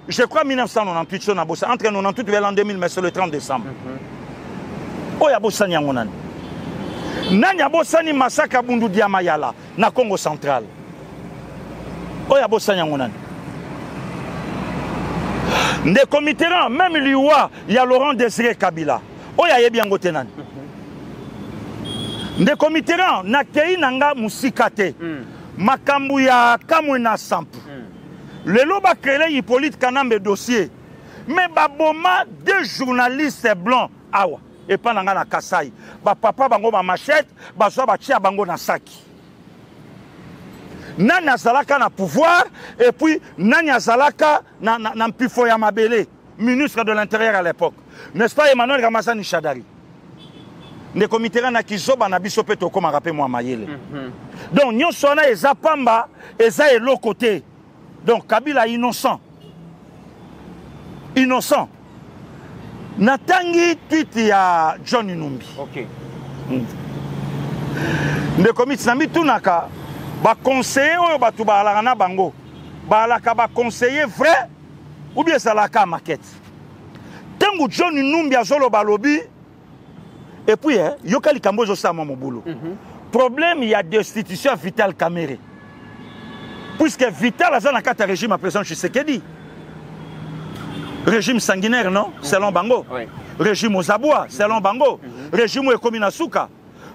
je crois 1998, entre 1998 et l'an 2000, mais c'est le 30 décembre. Oya bossa nyangonani. Nanya bossani massacre Bundu Diamayala, na Congo central. Oya bossa nyangonani. Des comités, même l'IOA, il y a Laurent Désiré Kabila. Oya yebi angotenani. ndeko Mitterrand nakei nanga musika te makambu ya kamwe na sampu lelo ba créer Hippolyte Kanambe dossier mais baboma deux journalistes blancs awa et pas nanga na Kasai ba papa bango ba machette ba so ba tia bango na saki nani azalaka na pouvoir et puis nani azalaka na mpifo ya mabele ministre de l'intérieur à l'époque n'est-ce pas Emmanuel Ramazani Shadari ndeko Mitterrand na kizoba na biso pe tokoma rapé moi mayele donc nyonso na eza pamba eza eloko te donc Kabila innocent natangi tweet ya John Numbi OK ndeko Mitterrand mitunaka ba conseiller oyo batu balaka na bango balaka ba conseiller vrai ou bien salaka maquette tangu John Numbi azolo balobi et puis yokali kambozo sa mo boulot problème il y a destitution Vital Kamerhe puisque Vital a na kata régime à président Tshisekedi régime sanguinaire non selon bango régime Ozabwa selon bango régime ekomi na suka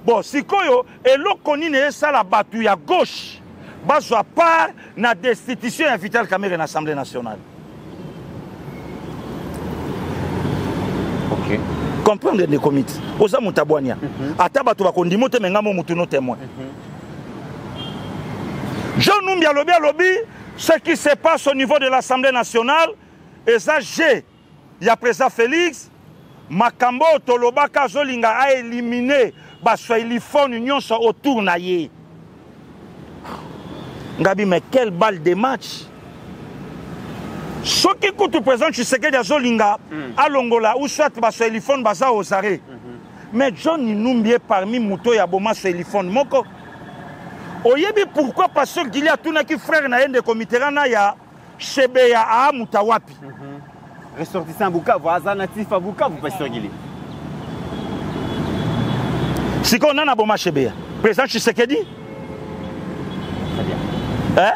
bon sikoyo eloko nini esala batu ya gauche bazwa part na destitution ya Vital Kamerhe na Assemblée nationale. OK. Comprendre les comités. Oza mutabwania. Ata batu bakondimo te mengamo mutu no témoin. Jean Numbi alobi ce qui se passe au niveau de l'Assemblée nationale et ça j'ai il y a président Félix makambo tolobaka zolinga a éliminé baswailifone nyonso autour na ye. Ngabi mais quelle balle de match. Ce qui coûte au président Tshisekedi à Zolinga, à Longola, ou soit baswailifone baza aux arrêts. Mais John Numbi parmi Mouto Yaboma Swahilifone moko. Oyebi pourquoi pasteur Gilia Tunaki frère na yende Mitterrand na ya Shebeya a Mutawapi. Ressortissant Bukavu, natif à Bukavu, pasteur Gilia. Si qu'on a Boma Shebeya, président Tshisekedi. Très bien. Hein?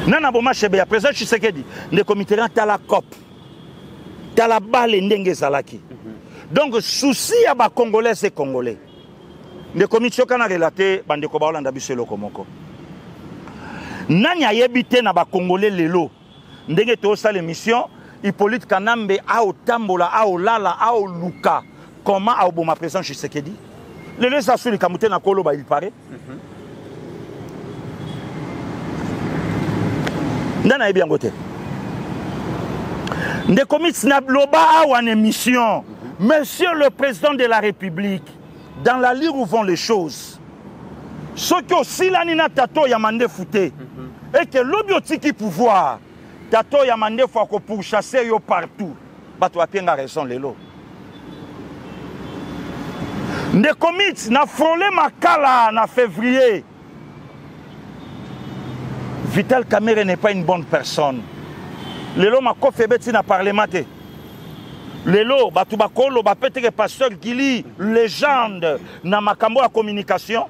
Nana Boma Shebeya, président Tshisekedi, ndeko Mitterrand tala cop. Tala balle ndenge zalaki. Donc souci à ba Congolais et Congolais. Ndeko Mitterrand a relaté bandeko ba Olanda biselo komoko. Nani ayebite na ba Congolais lelo. Ndenge to sa l'émission Hippolyte Kanambe a otambola a olala a oluka. Comment a Obama président Tshisekedi? Lelo sa suli kamute na kolo ba il paraît. Ndana yebi yango te. Ndeko Mitterrand loba a wan émission. Monsieur le président de la République, dans la lire où vont les choses, ce que aussi l'anina tato yamande fouté, et que l'obiotiki pouvoir, tato yamande faut pour chasser yo partout, bato apienga raison lelo. Ndeko Mitterrand na frôlé makala na février. Vital Kamerhe n'est pas une bonne personne. Lelo mako febeti na parlement. Lelo batu bakolo ba peut-être pasteur Gili légende na makambo ya communication.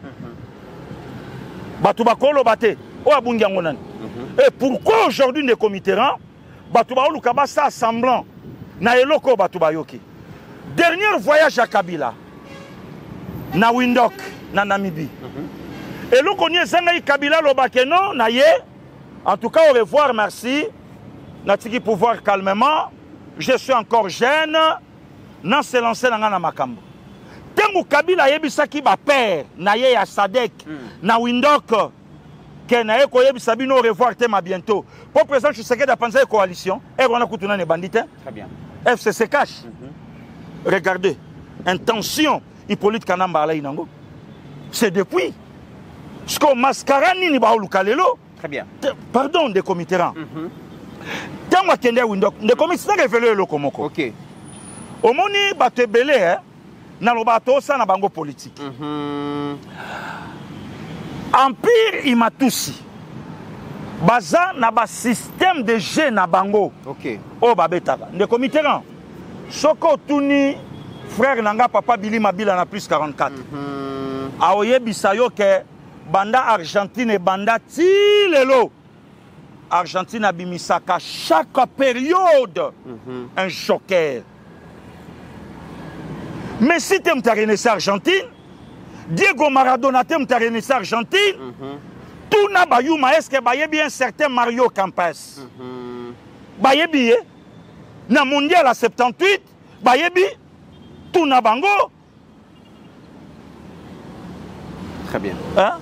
Batu bakolo bate o abungi yango nani. Et pourquoi aujourd'hui Ndeko Mitterrand batu ba oluka ba sa semblant na eloko batu bayoki. Dernier voyage à Kabila na Windhoek na Namibie. Eloko ni ezanga Kabila lobake non na ye. En tout cas, au revoir, merci. Natiki pouvoir calmement. Je suis encore jeune. Nan se lancer dans la makambo. Tengu Kabila yebisaki ba père na ye ya Sadek na Windhoek ke na ye ko yebisa bino au revoir tema bientôt. Pour président Tshisekedi a pensé coalition et on a coutuna ne bandit. Très bien. FCC cache. Regardez. Intention Hippolyte Kanamba ala inango. C'est depuis. Ce qu'on mascarani ni ba olukalelo. Très bien. Pardon, Ndeko Mitterrand. Tant que tu es Windhoek, Ndeko Mitterrand révélé le komoko. OK. Au moni bato belé na lo bato sa na bango politique. Empire Imatusi. Baza na ba système de jeu na bango. OK. O babetaka. Ndeko Mitterrand. Soko tuni frère nanga papa Billy Mabila na plus 44. Aoye bisayo ke banda Argentine et banda Tilelo. Argentine abimisaka chaque période un joker. Mais si tu aimes ta renaissance Argentine, Diego Maradona te mta Renaissance Argentine. Tout na bayuma est-ce que bayebi un certain Mario Campes. Bayebi na mondial à 78 bayebi tout na bango. Très bien. Hein?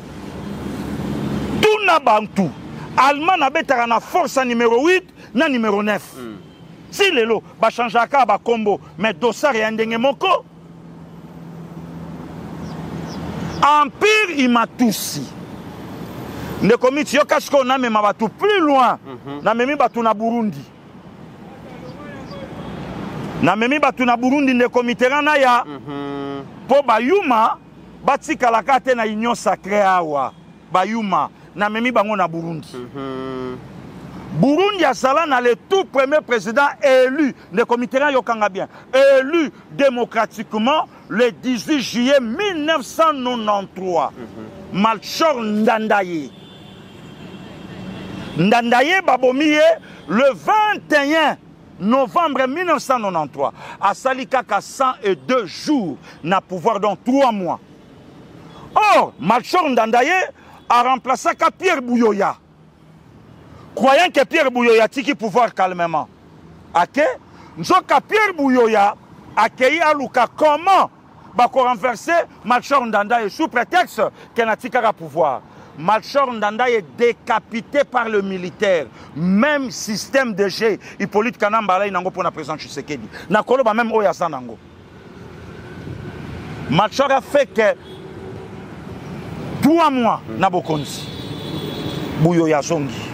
Tout na bantu. Allemand na betara na force numéro 8 na numéro 9. Si lelo ba changeaka ba combo mais dossard et ndenge moko. Empire Imatusi. Ne komiti yo kasko na mema batu plus loin. Na memi batu na Burundi. Na memi batu na Burundi ne komite na ya. Po bayuma batika la kate na union sacrée awa. Bayuma na memi bango na Burundi. Burundi a sala na le tout premier président élu, le comité yokanga bien, élu démocratiquement le 18 juillet 1993. Melchior Ndandaye. Ndandaye babomiye le 21 novembre 1993. A Salikaka 102 jours na pouvoir dans 3 mois. Or, Melchior Ndandaye a remplacé Pierre Bouyoya. Croyant que Pierre Bouyoya tiki pouvoir calmement. Ok? Nzoka Pierre Bouyoya accueilli à Luka comment bako renverser Melchior Ndandaye sous prétexte qu'il n'a tika pouvoir. Melchior Ndandaye est décapité par le militaire. Même système de G. Hippolyte Kanambala il n'a pas président Tshisekedi. Nakolo ba même Oya Sanango. Melchior a fait que 3 mois na bokonzi. Bouyoya zongi.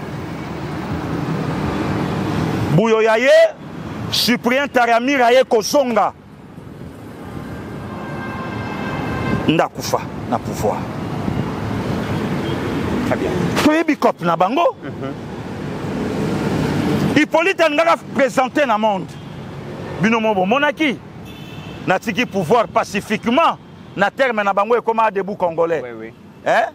Bouyoya ye, Cyprien Taramira ye Kosonga. Ndakufa na pouvoir. Très bien. Toye bikop na bango. Hippolyte Ngara présenté na monde. Binomo monaki. Na tiki pouvoir pacifiquement. Na terme na bango et comme à debout congolais. Oui, oui. Hein?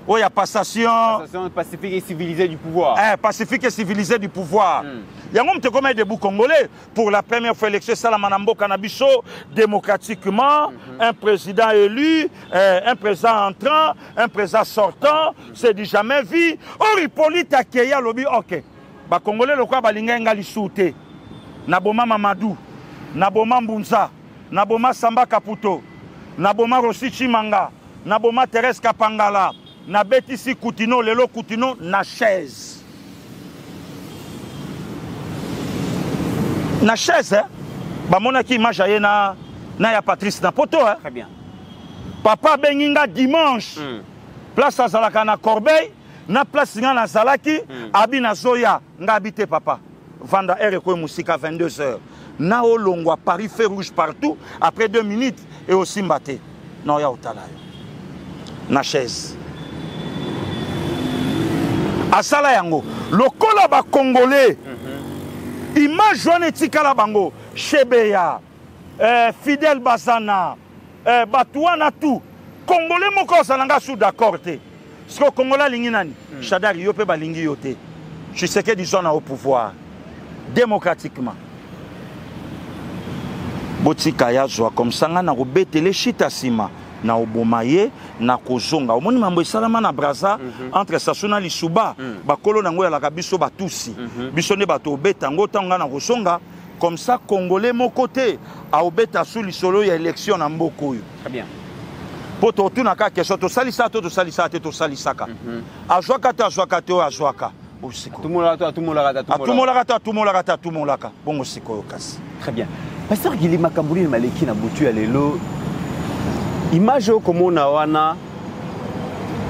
Oh, il y a passation. Passation pacifique et civilisée du pouvoir. Pacifique et civilisée du pouvoir. Il y a un homme comme debout congolais pour la première fois élection Salamanambo Canabiso démocratiquement, un président élu, un président entrant, un président sortant, c'est du jamais vu. Or Hippolyte Akeya lobby OK. Ba congolais le quoi balinga ngali souté. Naboma Mamadou, Naboma Mbunza, Naboma Samba Kaputo, Naboma Rossi Chimanga, Naboma Thérèse Kapangala. Na betisi Koutino, lelo Koutino, na chaise. Na chaise, hein? Ba monaki image na ya Patrice na poto, hein? Très bien. Papa Benginga dimanche. Place à Zalaka na Corbeil, na place na Zalaki, abi na Zoya, nga habité papa. Vanda RQ Moussika 22h. Na Olongwa, Paris fait rouge partout, après 2 minutes, et aussi Mbate. Non, ya Otala. Na chaise. Asala yango lokola ba congolais image wana etikala bango Chebeya Fidel Bazana Batouana tout congolais moko osalanga sous d'accord te parce que congolais lingi nani Shadari yo pe balingi yo te Tshisekedi zona au pouvoir démocratiquement botika ya zwa comme ça nga na kobetele shita sima na obomaye na kozonga omoni mambo esalama na Braza entre Sasuna Lisuba bakolo nango ya la biso batusi biso ne bato obeta ngo tanga na kozonga comme ça congolais mon côté a obeta sous lisolo ya élection na mboko yo. Très bien. Poto tuna ka question to salisa to salisaka azwaka ta azwaka to azwaka tout le monde bongo sikoyo kasi. Très bien. Pasteur Gili Makambuli Maleki na butu ya lelo image comme on a wana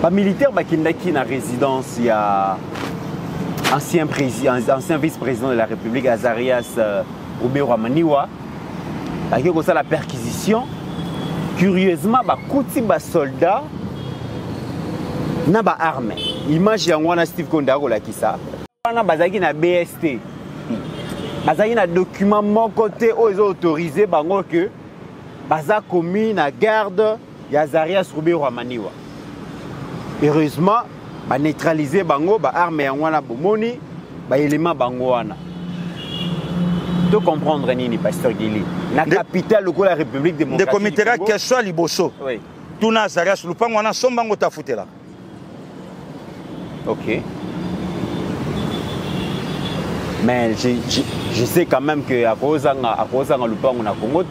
ba militaire bakindaki na résidence il y a ancien vice-président de la République Azarias Robert Maniwa avec ça la perquisition curieusement ba kuti ba soldat na ba arme image ya wana Steve Kondako la kisa wana bazaki na BST bazaki na document mon côté aux autorisé bango que baza commis na garde ya Azarias Robert Maniwa. Heureusement, ba neutraliser bango ba arme ya wana bomoni ba élément bango wana. De comprendre nini pasteur Gili. Na capitale de la République démocratique. De comité question liboso. Oui. tuna Azarias lupango wana sombango tafutela. Ok. Mais je sais quand même que à cause de lupango na Congo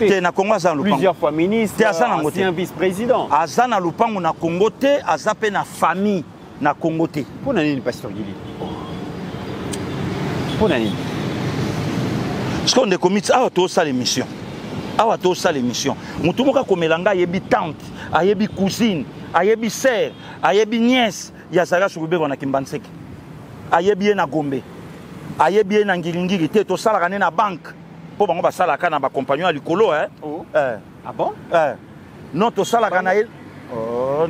plusieurs fois ministre, ancien vice-président. Azana lupango na Congo te, azape na famille na Congo te. Pour nani pasteur Gili. Pour nani. Parce qu'on est commis à tout ça l'émission. À tout ça l'émission. Mutu moka komelanga yebi tante, ayebi cousine, ayebi sœur, ayebi nièce, ya Zara Surubero na Kimbanseke. Ayebi na Gombe. Ayebi na ngiringiri te to sala kané na banque. Po bango ba sala kana ba compagnon à likolo hein. Oh. Ah bon? Non to sala kana oh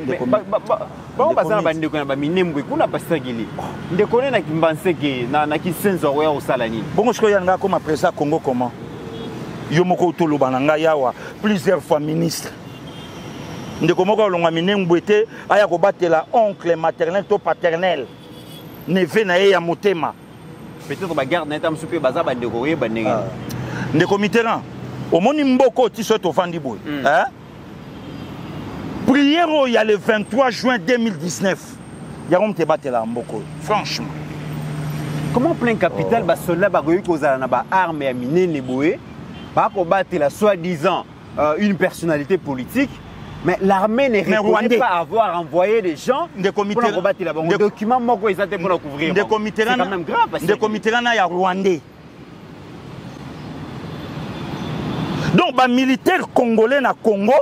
bon bazana ba ndeko na ba minembwe kuna pasteur Gili. Ndeko na Kimbanseke na kisenzo wa osala nini? Bongo siko yanga comme président Congo comment? Yo moko tolo bananga yawa plusieurs fois ministre. Ndeko moko longa minembwe te aya ko batela oncle maternel to paternel. Neve na ya motema. Peut-être ba garde n'etam soupe baza ba ndeko ye ba ndenge. Ndeko Mitterrand omoni mboko ti so to fandi boy. Hein? Prière il y a le 23 juin 2019. Ya on te batela mboko. Franchement. Comment plein capital ba soldat ba goyi kozala na ba arme ya minene boye ba ko batela soi-disant une personnalité politique. Mais l'armée ne reconnaît pas avoir envoyé des gens pour combattre là-bas. Les documents moko ils étaient pour la couvrir. C'est quand même grave parce que des comités là il y a Rwandais. Donc les militaires congolais na Congo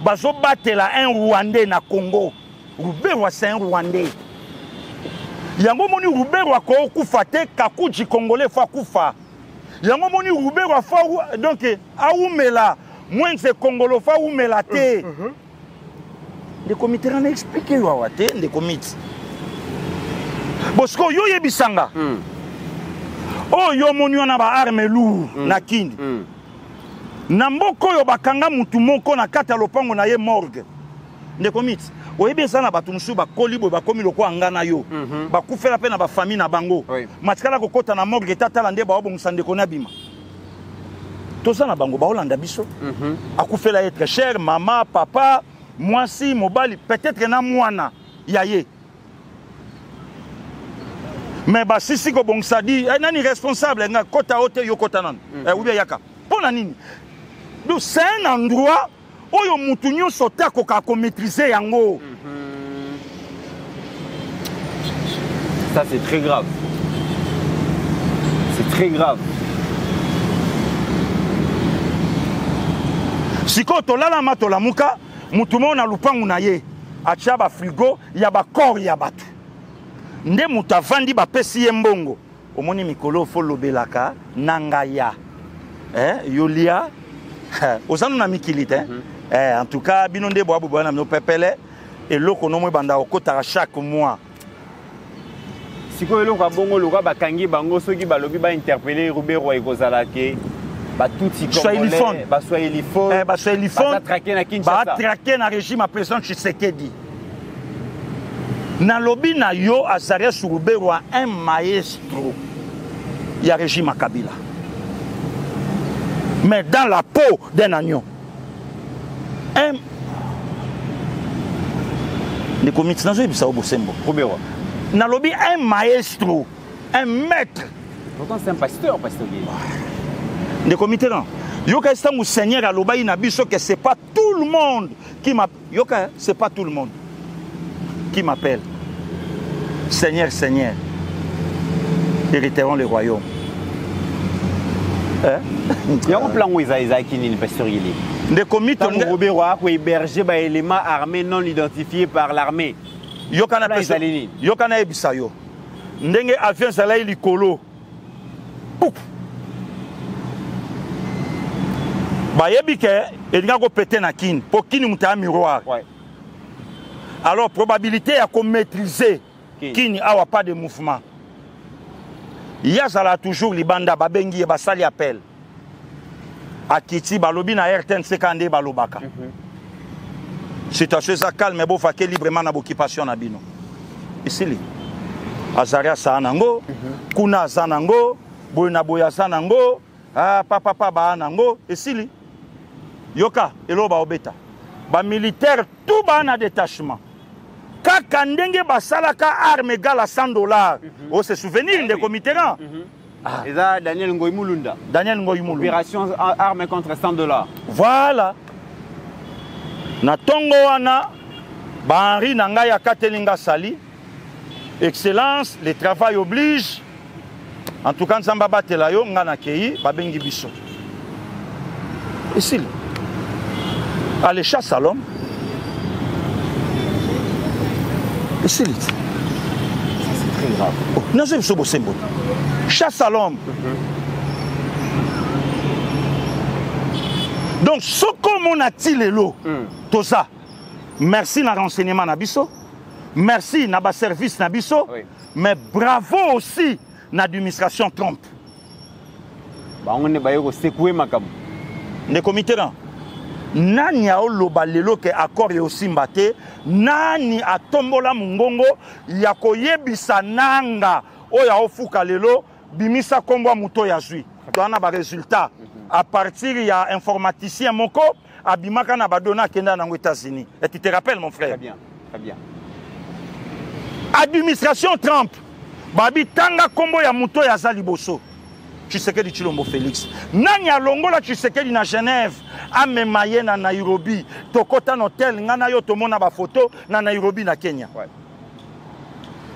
bazo battre là un Rwandais na Congo. Rubero c'est un Rwandais. Yango moni Rubero ko kufa te kakuji congolais fa kufa. Yango moni Rubero fa donc aoumela moins c'est congolo fa oumela te. Les comités on a expliqué yo awate les comités. Bosko yo yebisanga. Oh yo moni na ba arme lourd na kindi. Na mboko yo bakanga mutu moko na kata lopango na ye morgue. Les comités. Oyebi sana batu musu ba kolibo ba komi loko angana yo. Ba kufela pe na ba famille na bango. Matikala kokota na morgue tata lande ba obongisa ndeko na bima. Tout ça na bango ba Hollanda biso. Akufela être cher maman papa moi si mobali peut-être na mwana yaye. Mais ba sisi ko bongisa di nani responsable nga kota hote yo kota nan. Ou bien yaka. Pona nini? Donc c'est un endroit où yo mutu nyonso te akoka ko maîtriser yango. Ça c'est très grave. C'est très grave. Siko tolala matola muka mutu mo na lupangu na ye atia ba frigo ya ba corps ya batu nde mutu avandi ba pesi ye mbongo omoni mikolo fo lobelaka nangaya yolia ozanu na mikilite en tout cas bino nde boabu bwana no pepele eloko no mwe banda okota chaque mois siko eloko bongo loka bakangi bango soki balobi ba interpeller Rubero ekozalake Swahiliphone. Swahiliphone. Traqué na régime à président Tshisekedi. Na lobby na yo Azarias Surubero un maestro. Il y a régime à Kabila. Mais dans la peau d'un agneau. Les comités dans le bisa Obosembo. Rubero. Na lobby un maestro, un maître. Pourtant c'est un pasteur Guy. Les comités là. Yoka est un seigneur à l'obaï nabiso que c'est pas tout le monde qui m'appelle. Yoka c'est pas tout le monde qui m'appelle. Seigneur, Seigneur. Hériteront le royaume. Il y a un plan où Isaac qui n'est pas sûr il est. Les comités Rubero a hébergé des éléments armés non identifiés par l'armée. Yoka na pesa. Yoka na ebisayo. Ndenge avion zala likolo. Poup. Bah yebike elinga ko péter na kin pour kini muta miroir. Alors probabilité à qu'on maîtriser kini awa pas de mouvement. Ya zala toujours libanda babengi ba sali appel. Akiti balobi na RTNC kande balobaka. Situation ça calme bo fa ke librement na occupation na bino. Ici li. Azarias sanango, kuna sanango, boyna boya sanango, papa ba nango, ici li. Yoka, eloba obeta. ba militaire tout ba na détachement. Kaka ndenge basalaka arme égale à $100. Oh, c'est souvenir de Mitterrand. Et ça, Daniel Ngoï Mulunda. Daniel Ngoï Mulunda. Opération arme contre $100. Voilà. Na tongo wana, ba Henri Nanga ya Katelinga Sali. Excellence, le travail oblige. En tout cas, Nzamba Batelayo, Ngana Kei, Babengi Bisso. Ici, allez, chasse à l'homme. Ici, c'est très grave. Non, c'est ce beau. Chasse à l'homme. Donc, ce qu'on a tiré l'eau, tout ça, merci na renseignement Nabiso, merci na service Nabiso, mais bravo aussi na administration Trump. On est baillé au secoué makam. Ne comité nani a oloba lelo ke accord et aussi mbate, nani a tombola mungongo ya koyebisa nanga oya ofuka lelo bimisa kombo muto ya zui. Doana ba résultat à partir ya informaticien moko abimaka na badona kenda na États-Unis. Et tu te rappelles mon frère? Très bien, très bien. Administration Trump babi tanga kombo ya muto ya Zaliboso. Tshisekedi Tshilombo Félix. Nani alongola Tshisekedi na Genève, amemaye na Nairobi, tokota na hotel ngana yo tomona ba photo na Nairobi na Kenya. Ouais.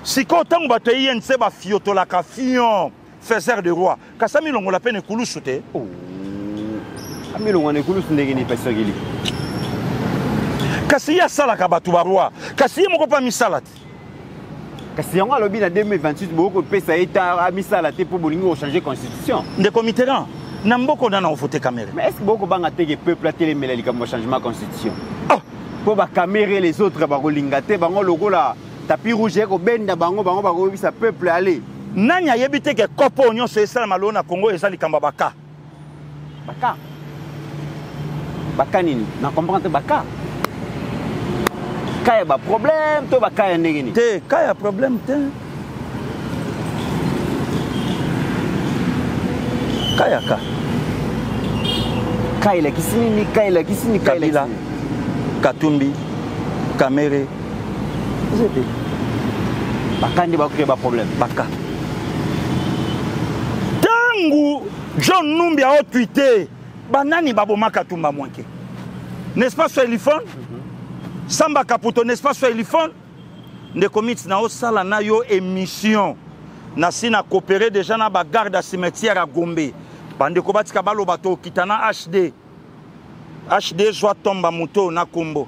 Siko tango bato yense ba fiotola ka fion, faiseur de roi. Kasami longola pene kulusu te. Oh. Ami longola ne kulusu ndenge ni pesa gili. Kasi ya sala ka batu ba roi. Kasi moko pa misalati. Kasi yango alobi na 2028 boko pesa eta amisala te pour bolingo changer constitution. De committerant na mboko na voter caméra. Mais est-ce que boko banga te que peuple a télé melali comme changement constitution? Pour ba camérer les autres ba kolinga te bango lokola tapis rouge ko benda bango ba ko bisa peuple aller. Nanya yebite ke kopo onyo se sala malo na Congo ezali kamba baka. Baka. Baka nini? Na comprendre baka. Kaya ba problème to ba kaya ndenge ni te kaya problème te kaya ka kaya la kisini kaya Kabila Katumbi Kamere zete baka ndi ba créer ba problème baka tangu John Numbi a tweeté banani baboma Katumba mwanke n'est-ce pas sur téléphone? Samba Kaputo, n'est-ce pas, sur Elifone? Ne commits na osala na yo émission. Na sina coopéré déjà na ba garde à cimetière à Gombe. Bande ko batika balo bato kitana HD. HD joie tomba muto na kombo.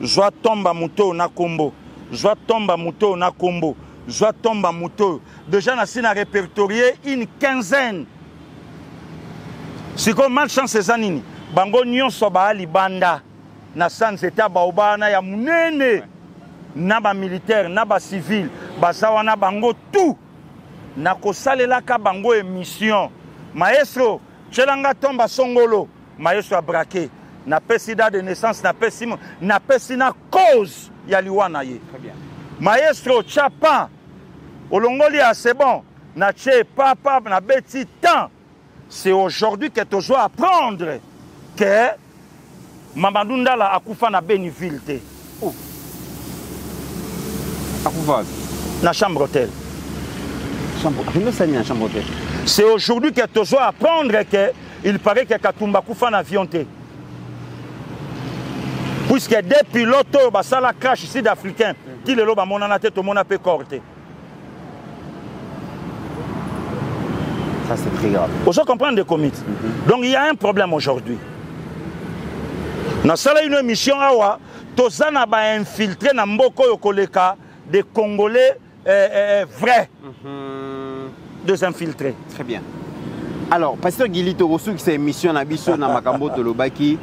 Joie tomba muto na kombo. Joie tomba muto na kombo. Joie tomba muto. Déjà na sina répertorié une quinzaine. Si comme malchance ces anini. Bango nyonso ba ali banda. Na sans état baobana ya munene na ba militaire na ba civil bazawa na bango tout na kosalela ka bango émission maestro chelanga tomba songolo maestro a braqué na pesida de naissance na pesimo na pesina cause ya liwana ye. Très bien. Maestro chapa olongoli a c'est bon na che papa na beti temps. C'est aujourd'hui que tu dois apprendre que Mamadou Ndala akufa na Béniville te. Oh. Akufa na chambre hôtel. Chambre hôtel. C'est aujourd'hui que tu dois apprendre que il paraît que Katumba akufa na avion te. Puisque des pilotes basala crash sud-africain qui le loba monana te to mona pe corte. Ça c'est très grave. Vous comprenez de commit. Donc il y a un problème aujourd'hui. Na sala une émission awa tozana ba infiltré na mboko yokoleka des Congolais vrais. Des infiltrés. Très bien. Alors, pasteur Gili Torosu qui c'est émission na biso na makambo tolobaki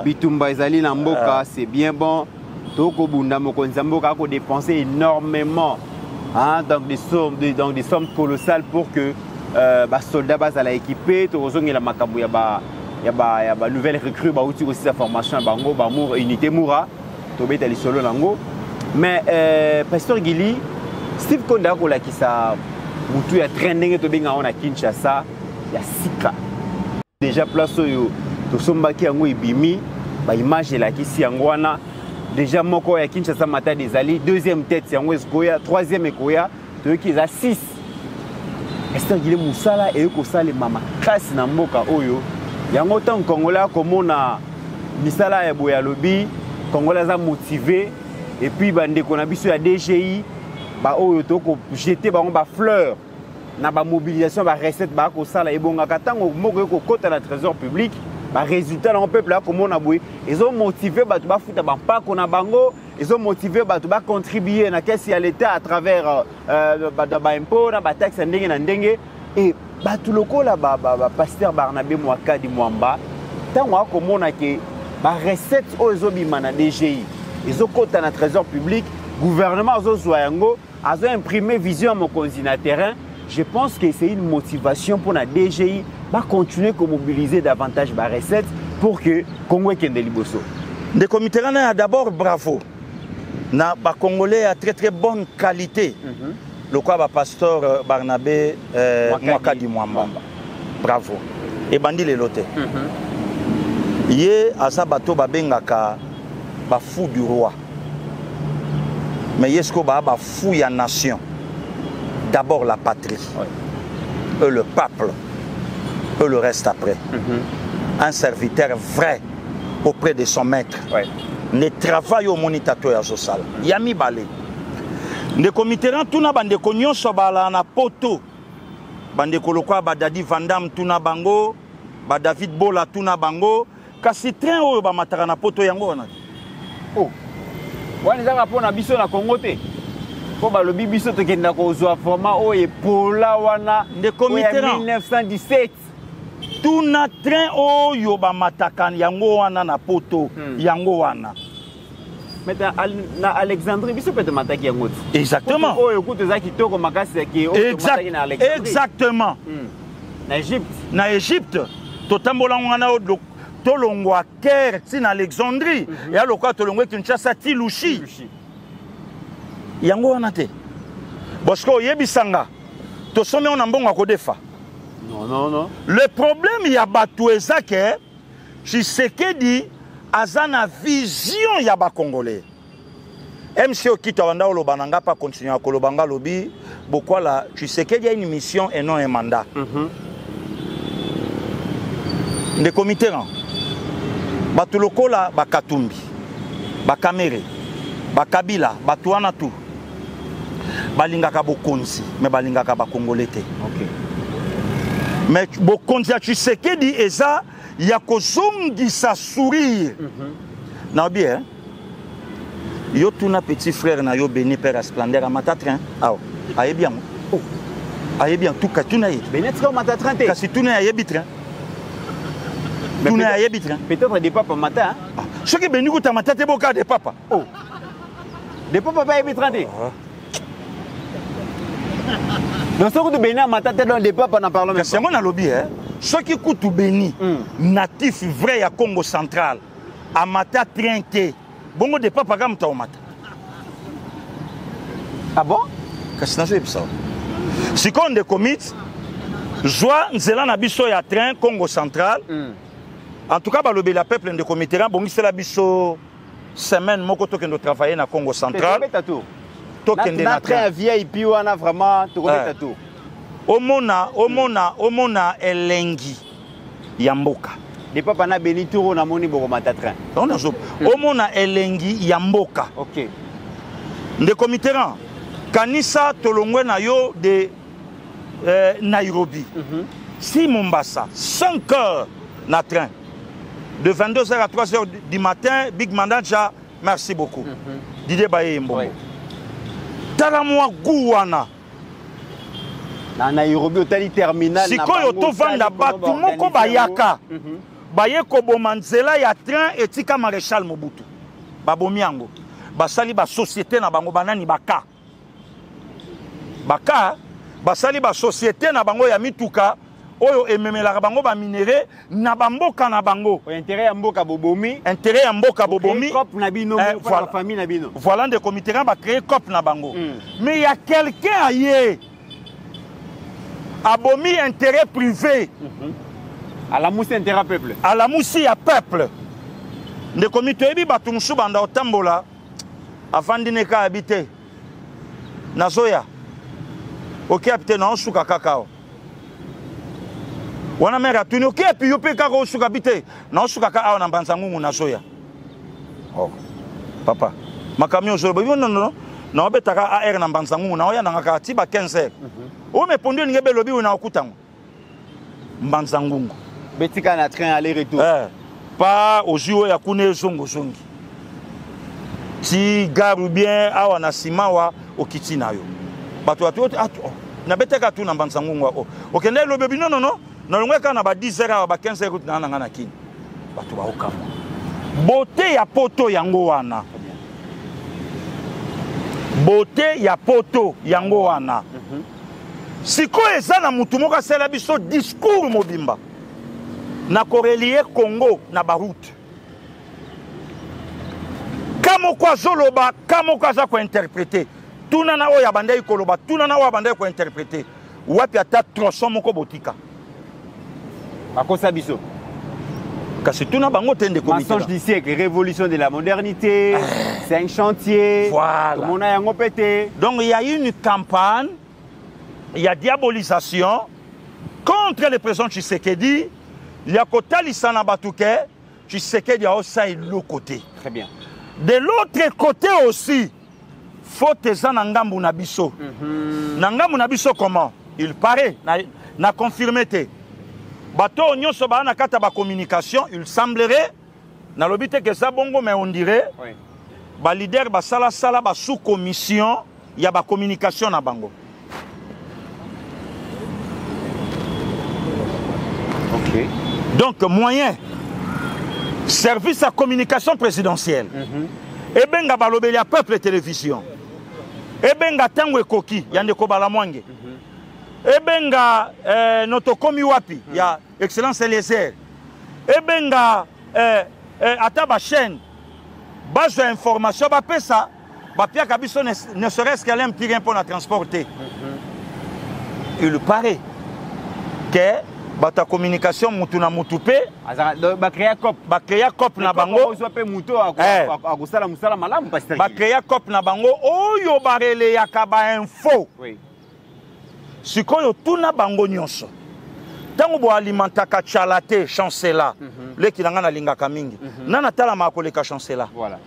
bitumba ezali na mboka, c'est bien bon. Toko bunda mokonza mboka ko dépenser énormément hein, donc des sommes colossales pour que ba soldats bazala équipés tozongela makambo ya ba nouvelle recrue ba outil aussi sa formation bango ba mour unité moura to beta li solo nango mais pasteur Gili Steve Konda ko la ki sa mutu ya trending to benga on a Kinshasa ya sika déjà place yo to sombaki yango ibimi ba image la kisi yangwana déjà moko ya Kinshasa mata des ali deuxième tête yango eskoya troisième ekoya to ki za 6 Esther Guilé Moussala et ko sale mama kasi na mboka oyo yango tant congolais komona misala ya boya lobi congolais za motivé et puis bande ko na biso ya DGI ba oyo to ko jeter ba fleur na ba mobilisation ba recette ba ko sala ebonga katango moko ko kota na trésor public ba résultat dans peuple là comme on a boui ils ont motivé ba to ba futa ba pas qu'on a bango ils ont motivé ba to ba contribuer na caisse à l'état à travers ba impôt na ba taxe ndenge na ndenge et ba tout loko là ba pasteur Barnabé Mwakadi Mwamba tango akomona ke ba recette aux obima na DGI ils ont kota na trésor public gouvernement aux zoyango a imprimé vision mon continent terrain. Je pense que c'est une motivation pour la DGI de continuer à mobiliser davantage les recettes pour que Congo ait des liboso. Le comité a d'abord bravo. Na ba Congolais à très très bonne qualité. Le quoi pasteur Barnabé Mwakadi Mwamba. Bravo. Et bandi les lotés. Yé asa bato babengaka ba fou du roi. Mais yesko ba fou ya nation. D'abord la patrie, eux le peuple, eux le reste après. Un serviteur vrai auprès de son maître. Ne travaille au monitateur à Zosal. Yami Balé. Ne comiteran tuna bande konyon sobala na poto. Bande kolokwa badadi Vandam tuna bango, ba David Bola tuna bango. Kasi train oyo ba matara na poto yango wana. Oh. Wani zaka pona biso na Congo te. Pour le bibiso te kenda ko zo format o e pola wana de comité 1917 tout na train o yo ba matakan yango wana na poto yango wana meta na Alexandrie biso peut mataki yango exactement o yo kuto za kitoko makasi ki o mataki na Alexandrie exactement na Égypte to tambola wana o to longwa Caire ti na Alexandrie ya lokwa to longwa Kinshasa ti Lushi yango wana te bosko yebisanga to somme on mbongo akodefa non le problème ya bato ezake Tshisekedi azana vision ya ba congolais MC okita wanda olobananga pa continuer kolobanga lobi bokwala Tshisekedi a une mission et non un mandat de comité bato lokola bakatumbi bakamere bakabila bato wana tout balingaka bokonzi mais balingaka ba congolais te mais bokonzi ya Tshisekedi eza ya kozongisa sourire na bien yo tuna petit frère na yo Béni père Splendeur amata train aw aye bien aye bien tout ka tuna yi Béni train amata train te kasi tuna aye train tuna aye train peut-être des papa matin ce que Béni ko tamata te boka de papa oh des papa pas aye train te donc ce que tu bénis à ma tête dans des peuples en parlant même. C'est mon lobby hein. Ce qui coûte béni natif vrai à Congo central à mata trinqué. Bongo des peuples comme ta mata. Ah bon? Qu'est-ce que c'est ça? Si on de commit joie nzela na biso ya train Congo central. En tout cas balobi la peuple de comité bon c'est la biso semaine moko to kendo travailler na Congo central. Tokende na train vieille puis wana vraiment to connaît tout. Omona elengi ya mboka. De papa na Béni Touro na moni boko mata train. Omona elengi ya mboka. OK. De comiteran kanisa tolongwe na yo de Nairobi. Si Mombasa 5 heures na train. De 22h à 3h du matin, Big Mandaja, merci beaucoup. Didier Baye Mbongo. Talamwa Gouwana. Na Nairobi hôtel terminal na sikoyo to vanda batu moko bayaka. Baye ko bomanzela ya train etika Maréchal Mobutu. Babomiango. Basali ba société na bango banani baka. Baka basali ba société na bango ya mituka oyo ememelaka bango ba minéré na bamboka na bango. Intérêt ya mboka bobomi, intérêt ya mboka bobomi. Cop na bino pour la famille na bino. Voilà des comités ba créer cop na bango. Mais il y a quelqu'un ailleurs abomi intérêt privé. À la moussi intérêt peuple. À la moussi à peuple. ndeko mi toyebi bato mosusu banda otambola afandi neka habite nazoya oke habite na osuka kakao wana mere atuni oke api yo mpe kaka osuka habite na osuka ka awa na mbanza ngungu nazoya papa makami ozoloba nono na obetaka AR na mbanza ngungu na oya nanga kati ba 15 heures o me pondo ninge belobi na okutango mbanza ngungu betika na train aller retour pas ozuo ya kune zongo zongi ti garu bien awa na simawa okiti na yo bato na beteka tu na mbanza ngungu o okende lobebi nono na longweka na ba 10 heures awa ba 15 heures na nanga na kini bato ba okama beauté ya poto yango wana beauté ya poto yango wana siko eza na mutu moko asala biso discours mobimba na korelie Congo na baroute kamoko azoloba kamoko aza kointerprete tuna na oyo abandai koloba tuna na oyo abandai kointerprete wapi ata tronçon moko botika akosa biso kasi tuna bango tende comité mensonge du siècle révolution de la modernité c'est un chantier voilà tout monde a yango pété donc il y a une campagne il y a diabolisation contre le président Tshisekedi il y a kotalisa na batuke Tshisekedi a aussi l'autre côté très bien de l'autre côté aussi faut eza na ngambu na biso na ngambu na biso comment il paraît na confirmé te bato nyonso ba na kata ba communication il semblerait na lobite que ça bongo mais on dirait oui. Ba leader ba sala sala ba sous commission ya ba communication na bango OK donc moyen service à communication présidentielle et benga ba lobeli ya peuple télévision et benga tango ekoki ya ndeko bala mwange ebenga notokomi wapi ya excellence Eliezer ebenga ata ba chaîne base d'information ba pesa ba piaka biso ne serait-ce qu'elle un petit rien pour la transporter il paraît que bata communication mutu na mutu pe ba créer cop na bango zo pe mutu akusala musala malamu pasteur ba créer cop na bango oyo barele ya kaba info oui sikoyo tuna bango nyonso tango bo alimentaka chalate chancela leki nanga na lingaka mingi nana tala makoleka chancela voilà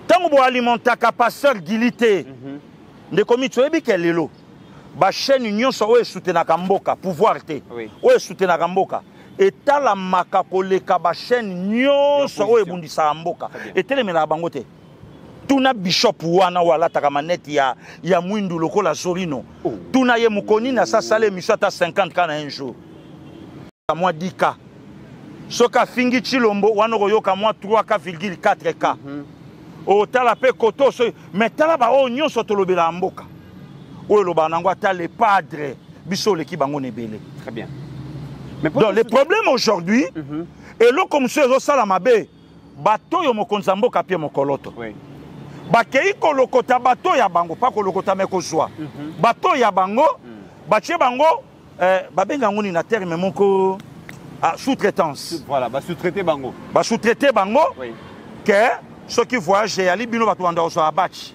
tango bo alimentaka pasteur Gilité ndeko mitso ebike lelo ba chaîne nyonso oyo soutenaka mboka pouvoir te oyo soutenaka mboka etala makakoleka ba chaîne nyonso oyo bundisa mboka etelemela bango te tuna bishop wana wala taka maneti ya mwindu lokola Zorino tuna ye mukoni na sasale mission ta 50 kana un jour moi 10k soka fingi chilombo wana koyoka moi 3k,4k o tala pe koto so metala ba o nyonso tolobela mboka o loba nango ata les padres biso leki bango nebele très bien mais donc le problème aujourd'hui et lo comme ça zo sala mabe bato yo mokonza mboka pie mokoloto oui bakei kolokota bato ya bango pa kolokota me kozwa bato ya bango batie bango babenga ngoni na terme moko sous-traitance voilà ba sous-traiter bango oui que ceux qui voyagent ali bino bato anda oso abachi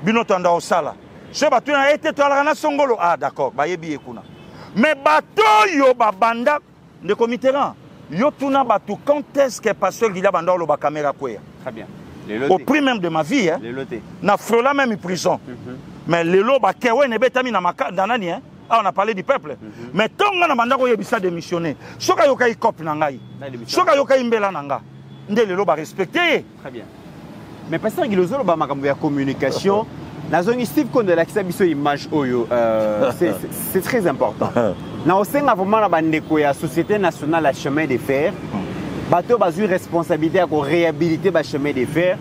bino tanda osala ceux bato na été toala na songolo d'accord bayebi ekuna mais bato yo babanda de committeran yo tuna bato quand est-ce que pasteur Guilla banda lo ba caméra kweya très bien au prix même de ma vie hein na frola même prison mais lelo ba kewe ne betami na nani hein on a parlé du peuple mais tonga na bandako yebisa démissionner soka yoka ikop na ngai soka yoka imbela nanga nde lelo ba respecter très bien mais pasteur Gilozolo ba makambo ya communication na zone Steve Konde la kisa biso image oyo c'est très important na osenga vraiment na bandeko ya société nationale à chemin de fer bato bazui responsabilité à réhabiliter ba chemin de fer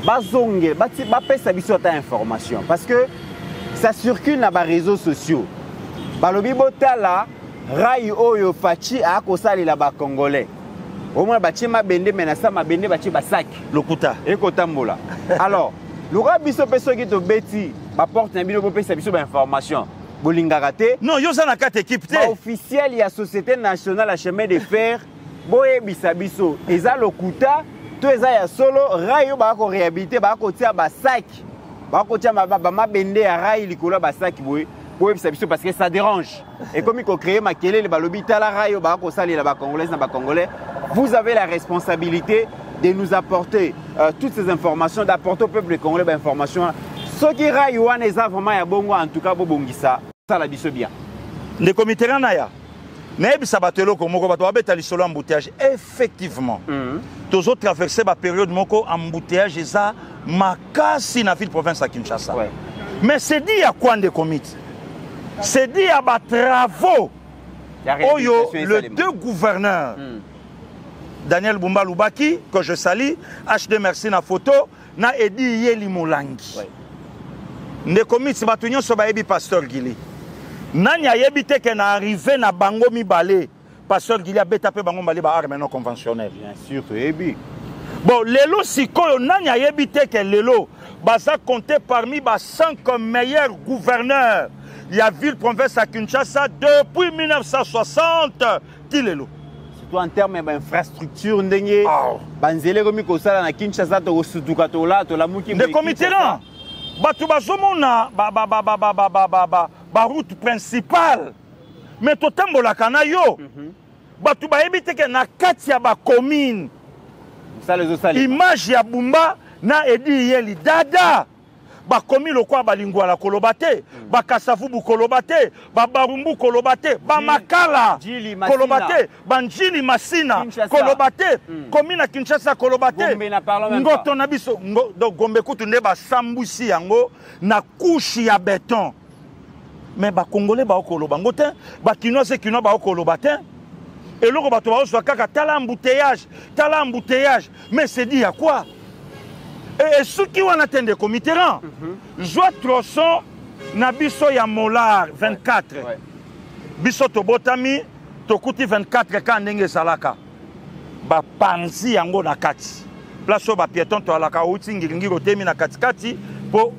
bazonge ba pesa biso ta information parce que ça circule na ba réseaux sociaux balobi botala rai oyo fachi a kosalela ba congolais au moins batie mabende menasa mabende batie basak lokuta ekotambola alors le roi biso peso ki to beti ba porte na bino bo pesa biso ba information bolingaka te non yo za na carte équipe te officiel ya société nationale à chemin de fer boye bisabiso eza lokuta photo eza ya solo rayo ba ko réhabiliter ba ko tia ba sac ba ko tia ba mabende ya rail likolo ba sac boy parce que ça dérange et comme il faut créer ma kelele ba lobi tala rayo ba ko salela ba congolais na ba congolais vous avez la responsabilité de nous apporter toutes ces informations d'apporter au peuple congolais ba information ce qui rayo wana eza vraiment ya bongo en tout cas bo bongisa ça la biso bien le comité naya mais bisa batelo ko moko bato babeta lisolo embouteillage effectivement tous autres traverser la période moko embouteillage eza makasi na ville province à Kinshasa mais c'est dit à quoi de comité c'est dit à ba travaux oyo le deux gouverneurs Daniel Bumba Lubaki que je salue HD merci na photo na Edi Yeli Molangi ne comité batunyo so ba ebi pasteur Gili nani ayebite ke na arrivé na bango mibale pasteur Gili abeta pe bango mibale ba arme non conventionnel bien sûr to ebi bon lelo sikoyo nani ayebite ke lelo baza compté parmi ba 5 meilleurs gouverneurs il y a ville province à Kinshasa depuis 1960 kilelo surtout en termes d'infrastructure ndenge banzele komi kosala na Kinshasa to sutuka to la muki de comité là batu bazomona ba route principale mais totambola kana yo batu bayebite ke na kati ya ba commune image ya Bumba na Edi Yeli dada ba komi lokwa balingwa la kolobate ba kasavubu kolobate ba barumbu kolobate ba makala kolobate ba njili masina kolobate komi na Kinshasa kolobate ngoto na biso donc gombe kutu nde ba sambusi yango na couche ya béton mais ba congolais ba koloba ngote ba kinoise kino ba kolobate et loko bato ba oswa kaka tala embouteillage mais c'est dit à quoi et ceux qui ont atteint des comités, joie tronçon na biso ya molar 24. Biso to botami to kuti 24 ka ndenge salaka. Ba panzi yango na kati. Place ba piéton to alaka uti ngiringi rotemi na kati kati po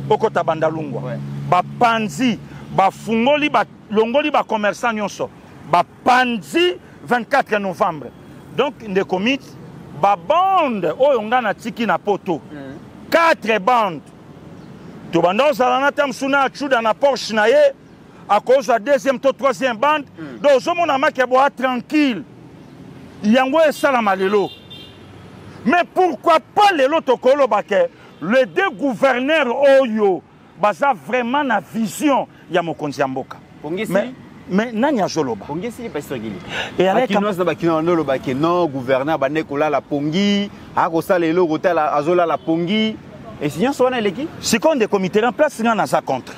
okota bandalungwa. Ba panzi ba fungoli ba longoli ba commerçant nyonso. Ba panzi 24 novembre. Donc des comités ba bande oyo ngana tiki na poto 4 bandes to banda ozala na tamsuna chuda na Porsche na ye à cause de deuxième to troisième bande donc zomona makebo a tranquille yango esala malelo mais pourquoi pas lelo tokolo bake les deux gouverneurs oyo baza vraiment na vision ya mokonzi ya mboka mais nani azoloba pongisi pasteur Gili et avec kinoza bakino noloba ke non gouverneur ba nekola la pongi ako sala eloko tala azola la pongi et sinon sona leki second de comité en place ngana sa contre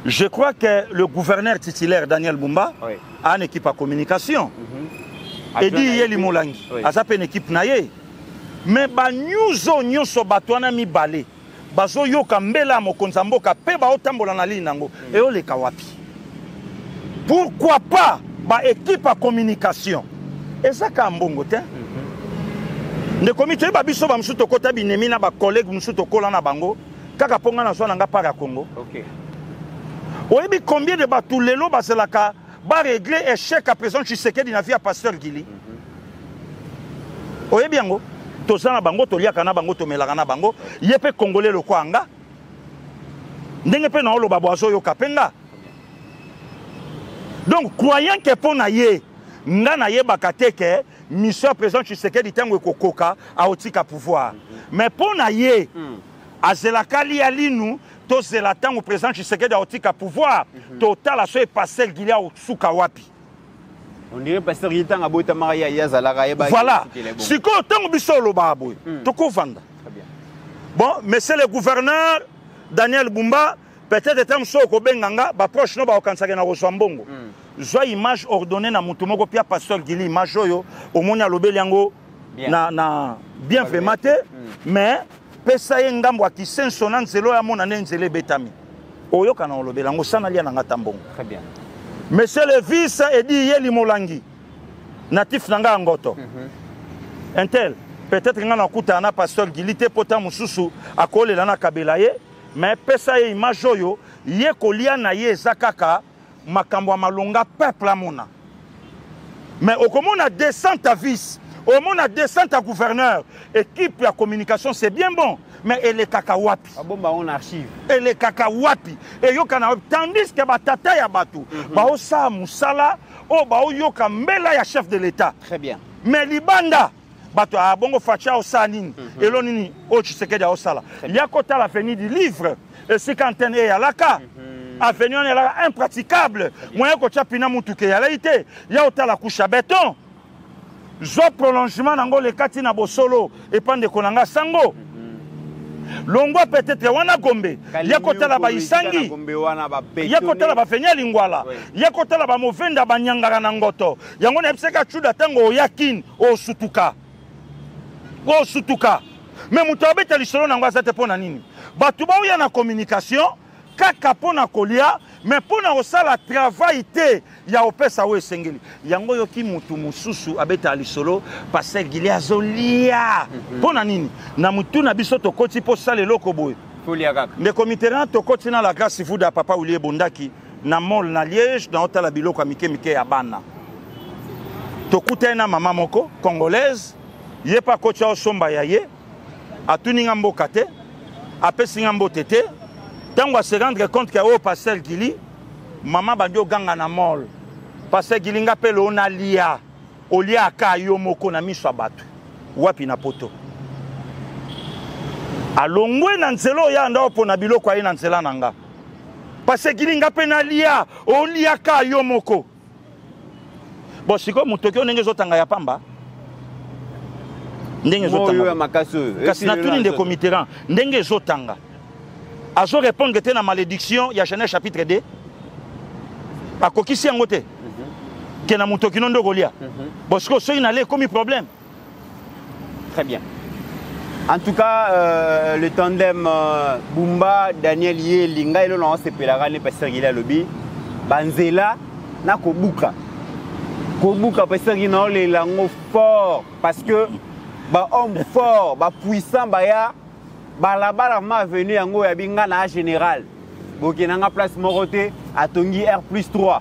je crois que le gouverneur titulaire Daniel Bumba a une équipe à communication et dit Yeli Molangi a sa une équipe naye mais ba nyuzo nyoso batwana mi balé bazo yoka mbela mokonza mboka pe ba otambola na linango et o le kawapi. Pourquoi pas ba équipe à communication et ça ka mbongo te ne comité ba biso ba msuto kota binemi na ba collègue msuto kola na bango kaka ponga na so na nga para Congo OK oyebi combien de batou lelo baselaka ba régler échec à présent Tshisekedi na vie à pasteur Gili oyebi yango tozana bango toliaka na bango tomelaka na bango yepe congolais lo kwanga ndenge pe na oloba boazo yo kapenga. Donc, croyant que pour naye, nga ye bakate ke mission président Tshisekedi tango kokoka a otika pouvoir. Mais pour naye, azelakali alinu to zelatango président Tshisekedi a otika pouvoir, total a so e passer gilia o suka wapi. On dirait pasteur Gitang a bota maria ya zalaka yeba. Voilà. Siko tango biso lo baboy. To kovanda. Très bien. Bon, monsieur le gouverneur Daniel Bumba peut-être etam soko benganga ba proche no ba okansaka na Rosambongo. Zwa image ordonnée na mutu moko pia pasteur Gili image oyo omoni alobeli yango na bien fait maté mais pesa ye ngambo akisenso na nzelo ya mona ne nzele betami oyo kana olobela ngo sana lia na ngata mbongo. Très bien. Monsieur le vice Edi Yeli Molangi natif nanga ngoto intel peut-être ngana kuta na pasteur Gili te pota mususu akolela na kabela ye mais pesa ye image oyo ye kolia na ye zakaka makambo malonga peuple amona mais okomona descente à vis Au monde a descente à gouverneur, équipe de communication, c'est bien bon. Mais elle est kakawapi. Ah bon, bah on archive. Elle est kakawapi. Et yokana tandis que batata ya batu. Ba osa musala, o ba yoka mbela ya chef de l'État. Très bien. Mais libanda bato a bongo facha osa nini. Elo nini o Tshisekedi a osala. Ya kota la fini du livre et c'est quantene ya laka. Avenue est là impraticable. Moyen ko chapina mutuke ya laité. Ya otala couche béton. Zo prolongement nango le kati na bosolo et pande konanga sango. Longwa peut-être wana gombe. Ya kotala ba isangi. Ya kotala ba fenya lingwala. Ya kotala ba movenda ba nyangara na ngoto. Yango na pseka chuda tango yakin o sutuka. O sutuka. Mais muto abeta lisolo nango azate pona nini? Batu ba uya na communication kaka pona kolia mais pona osala travail te ya opesa we sengeli. Yango yoki mutu mususu abeta lisolo parce qu'il azolia. Pona nini? Na mutu na biso to koti po sala eloko boye. Folia kaka. Mais comité to koti na la grâce vous da papa Olie Bondaki na mol na Liège na otala biloko mike mike ya bana. To kutena mama moko congolaise ye pa koti osomba ya ye atuninga mboka te apesi ngambo tete. Tango se rendre compte que au passer Gili, maman bandio ganga na mol. Passer Gili nga pele ona lia. Olia aka yo moko na miso abatu. Wapi na poto. Alongwe na nzelo ya ndo pona biloko ayi na nzela nanga. Passer Gili nga pe na lia, olia aka yo moko. Bon siko mutoki onenge zotanga ya pamba. Ndenge zotanga. Moyo ya makaso. Kasi na tuni ndeko Mitterrand, ndenge zotanga. Azo répondre que tu la malédiction, il y a Genèse chapitre 2. A kokisi angote. Que na mutoki nondo golia. Parce que c'est une comme problème. Très bien. En tout cas, le tandem Bumba, Daniel Yé, Linga, et l'on s'est pélarane pasteur Gila Lobby. Banzela, na kobuka. Kobuka pasteur Gila les langues fort. Parce que, bah, homme fort, bah, puissant, bah, ya. Balabala ma venu yango ya binga na général. Bokinanga place Moroté à Tongi R+3.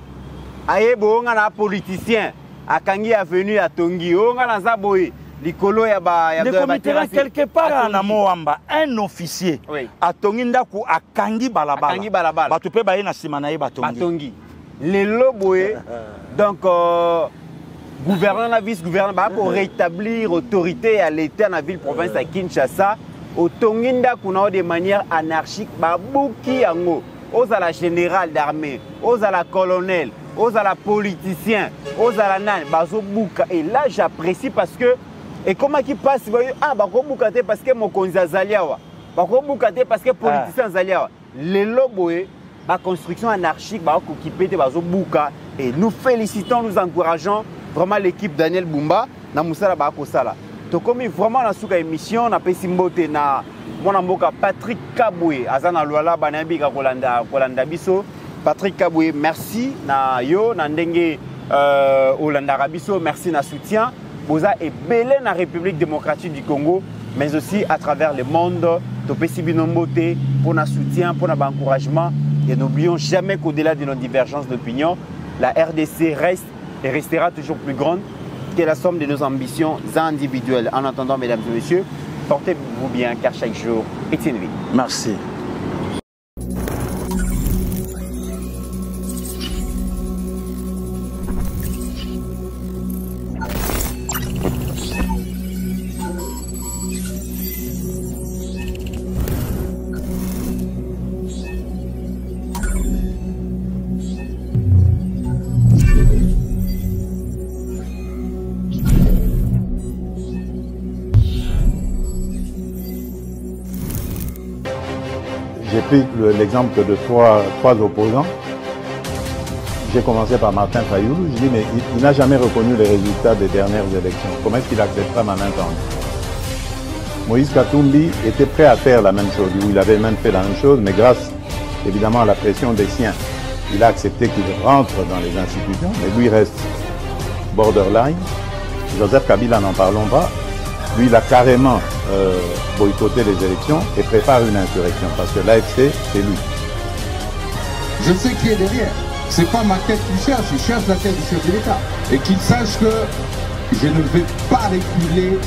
Aye bonga na politicien akangi avenue à Tongi. Onga na zaboy likolo ya ba ya ba quelque part na Moamba un officier à Tongi ndaku akangi balabala. Akangi balabala. Ba topé ba na sima na ye ba Tongi. Tongi. Les loboé donc gouverneur na vice-gouverneur pour rétablir autorité à l'état na ville province à Kinshasa. Au Tonginda kuna de manière anarchique babuki yango aux à la générale d'armée aux à la colonel aux à la politicien aux à la nan bazo buka et là j'apprécie parce que et comment qui passe ah bako buka te parce que mokonzi azaliawa bako buka te parce que politicien azaliawa les loboé ba construction anarchique ba ko kipete bazo buka et nous félicitons nous encourageons vraiment l'équipe Daniel Bumba na musala ba ko sala. Tokomi vraiment na suka émission na pesi mbote na mwana mboka Patrick Kaboué azana lwala banambi ka kolanda biso. Patrick Kaboué merci na yo na ndenge Olanda Rabiso, merci na soutien boza et belé na République démocratique du Congo mais aussi à travers le monde topesi binombote pour na soutien pour na encouragement et n'oublions jamais qu'au-delà de nos divergences d'opinion la RDC reste et restera toujours plus grande que la somme de nos ambitions individuelles. En attendant, mesdames et messieurs, portez-vous bien car chaque jour est une vie. Merci. J'ai pris l'exemple de trois opposants. J'ai commencé par Martin Fayoulou. Je dis, mais il n'a jamais reconnu les résultats des dernières élections. Comment est-ce qu'il acceptera ma main tendue? Moïse Katumbi était prêt à faire la même chose. Il avait même fait la même chose, mais grâce évidemment à la pression des siens, il a accepté qu'il rentre dans les institutions, mais lui reste borderline. Joseph Kabila, n'en parlons pas. Lui, il a carrément boycotté les élections et prépare une insurrection parce que l'AFC, c'est lui. Je sais qui est derrière. C'est pas ma tête qui cherche, il cherche la tête du chef de l'État. Et qu'il sache que je ne vais pas reculer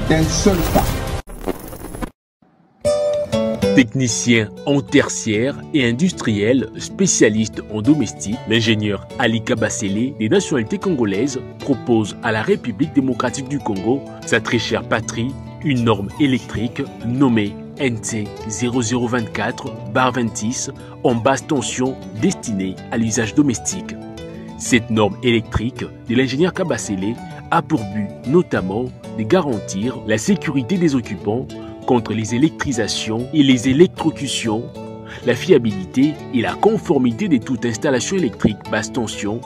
d'un seul pas. Technicien en tertiaire et industriel spécialiste en domestique, l'ingénieur Ali Kabasele des nationalités congolaises propose à la République démocratique du Congo, sa très chère patrie, une norme électrique nommée NT 0024/26 en basse tension destinée à l'usage domestique. Cette norme électrique de l'ingénieur Kabasele a pour but notamment de garantir la sécurité des occupants contre les électrisations et les électrocutions, la fiabilité et la conformité de toute installation électrique basse tension,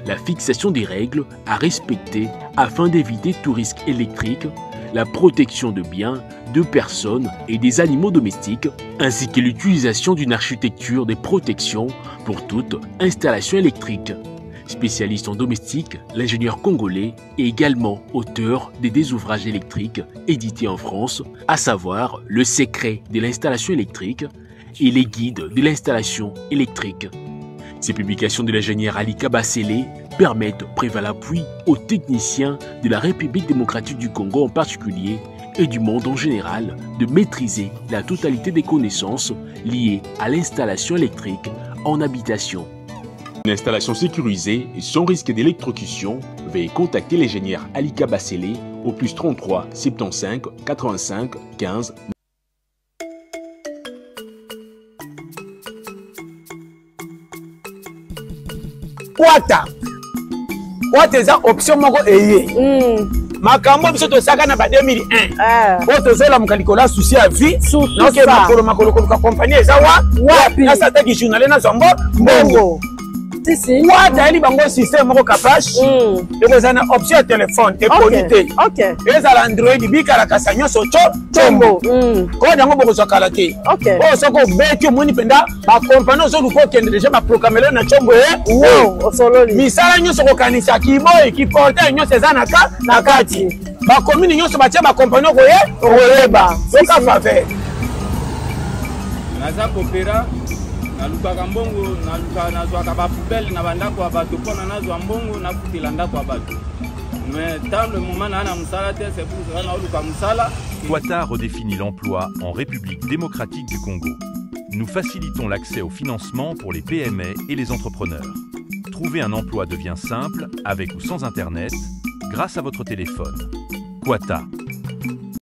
la fixation des règles à respecter afin d'éviter tout risque électrique, la protection de biens, de personnes et des animaux domestiques, ainsi que l'utilisation d'une architecture de protection pour toute installation électrique. Spécialiste en domestique, l'ingénieur congolais est également auteur des ouvrages électriques édités en France, à savoir Le secret de l'installation électrique et Les guides de l'installation électrique. Ces publications de l'ingénieur Ali Kabasele permettent, preuve à l'appui, aux techniciens de la République démocratique du Congo en particulier et du monde en général de maîtriser la totalité des connaissances liées à l'installation électrique en habitation. Une installation sécurisée et sans risque d'électrocution, veuillez contacter l'ingénieur Ali Kabasele au plus 33 75 85 15. Wata eza option moko eye. Makambo biso tosaka na ba 2001. Po tozola mukalikolo souci ya vie. Donc makolo ko compagnie eza wapi na sataki journal na zombo mbongo. Wata eli bango système moko capache. Eza na option ya téléphone et connecté. Eza la Android bikala kasanyo socho chombo. Ko dango boko zakala te. O soko beti moni penda ba compagnie ozo ko kende déjà ba programmer na chombo osololi. Misala nyoso ko kanisa kiboy ki porter nyoso eza na kati. Ba commune nyoso batia ba compagnie ko oyeba. Soka faveur. Naza kopera nalukaka mbongo nazwaka bapubele na bandako ya bato mpona nazwa mbongo nakutela ndako ya bato mais tant le moment na mosala te c'est pour ça naoluka mosala. Quata redéfinit l'emploi en République démocratique du Congo. Nous facilitons l'accès au financement pour les PME et les entrepreneurs. Trouver un emploi devient simple avec ou sans Internet grâce à votre téléphone. Quata.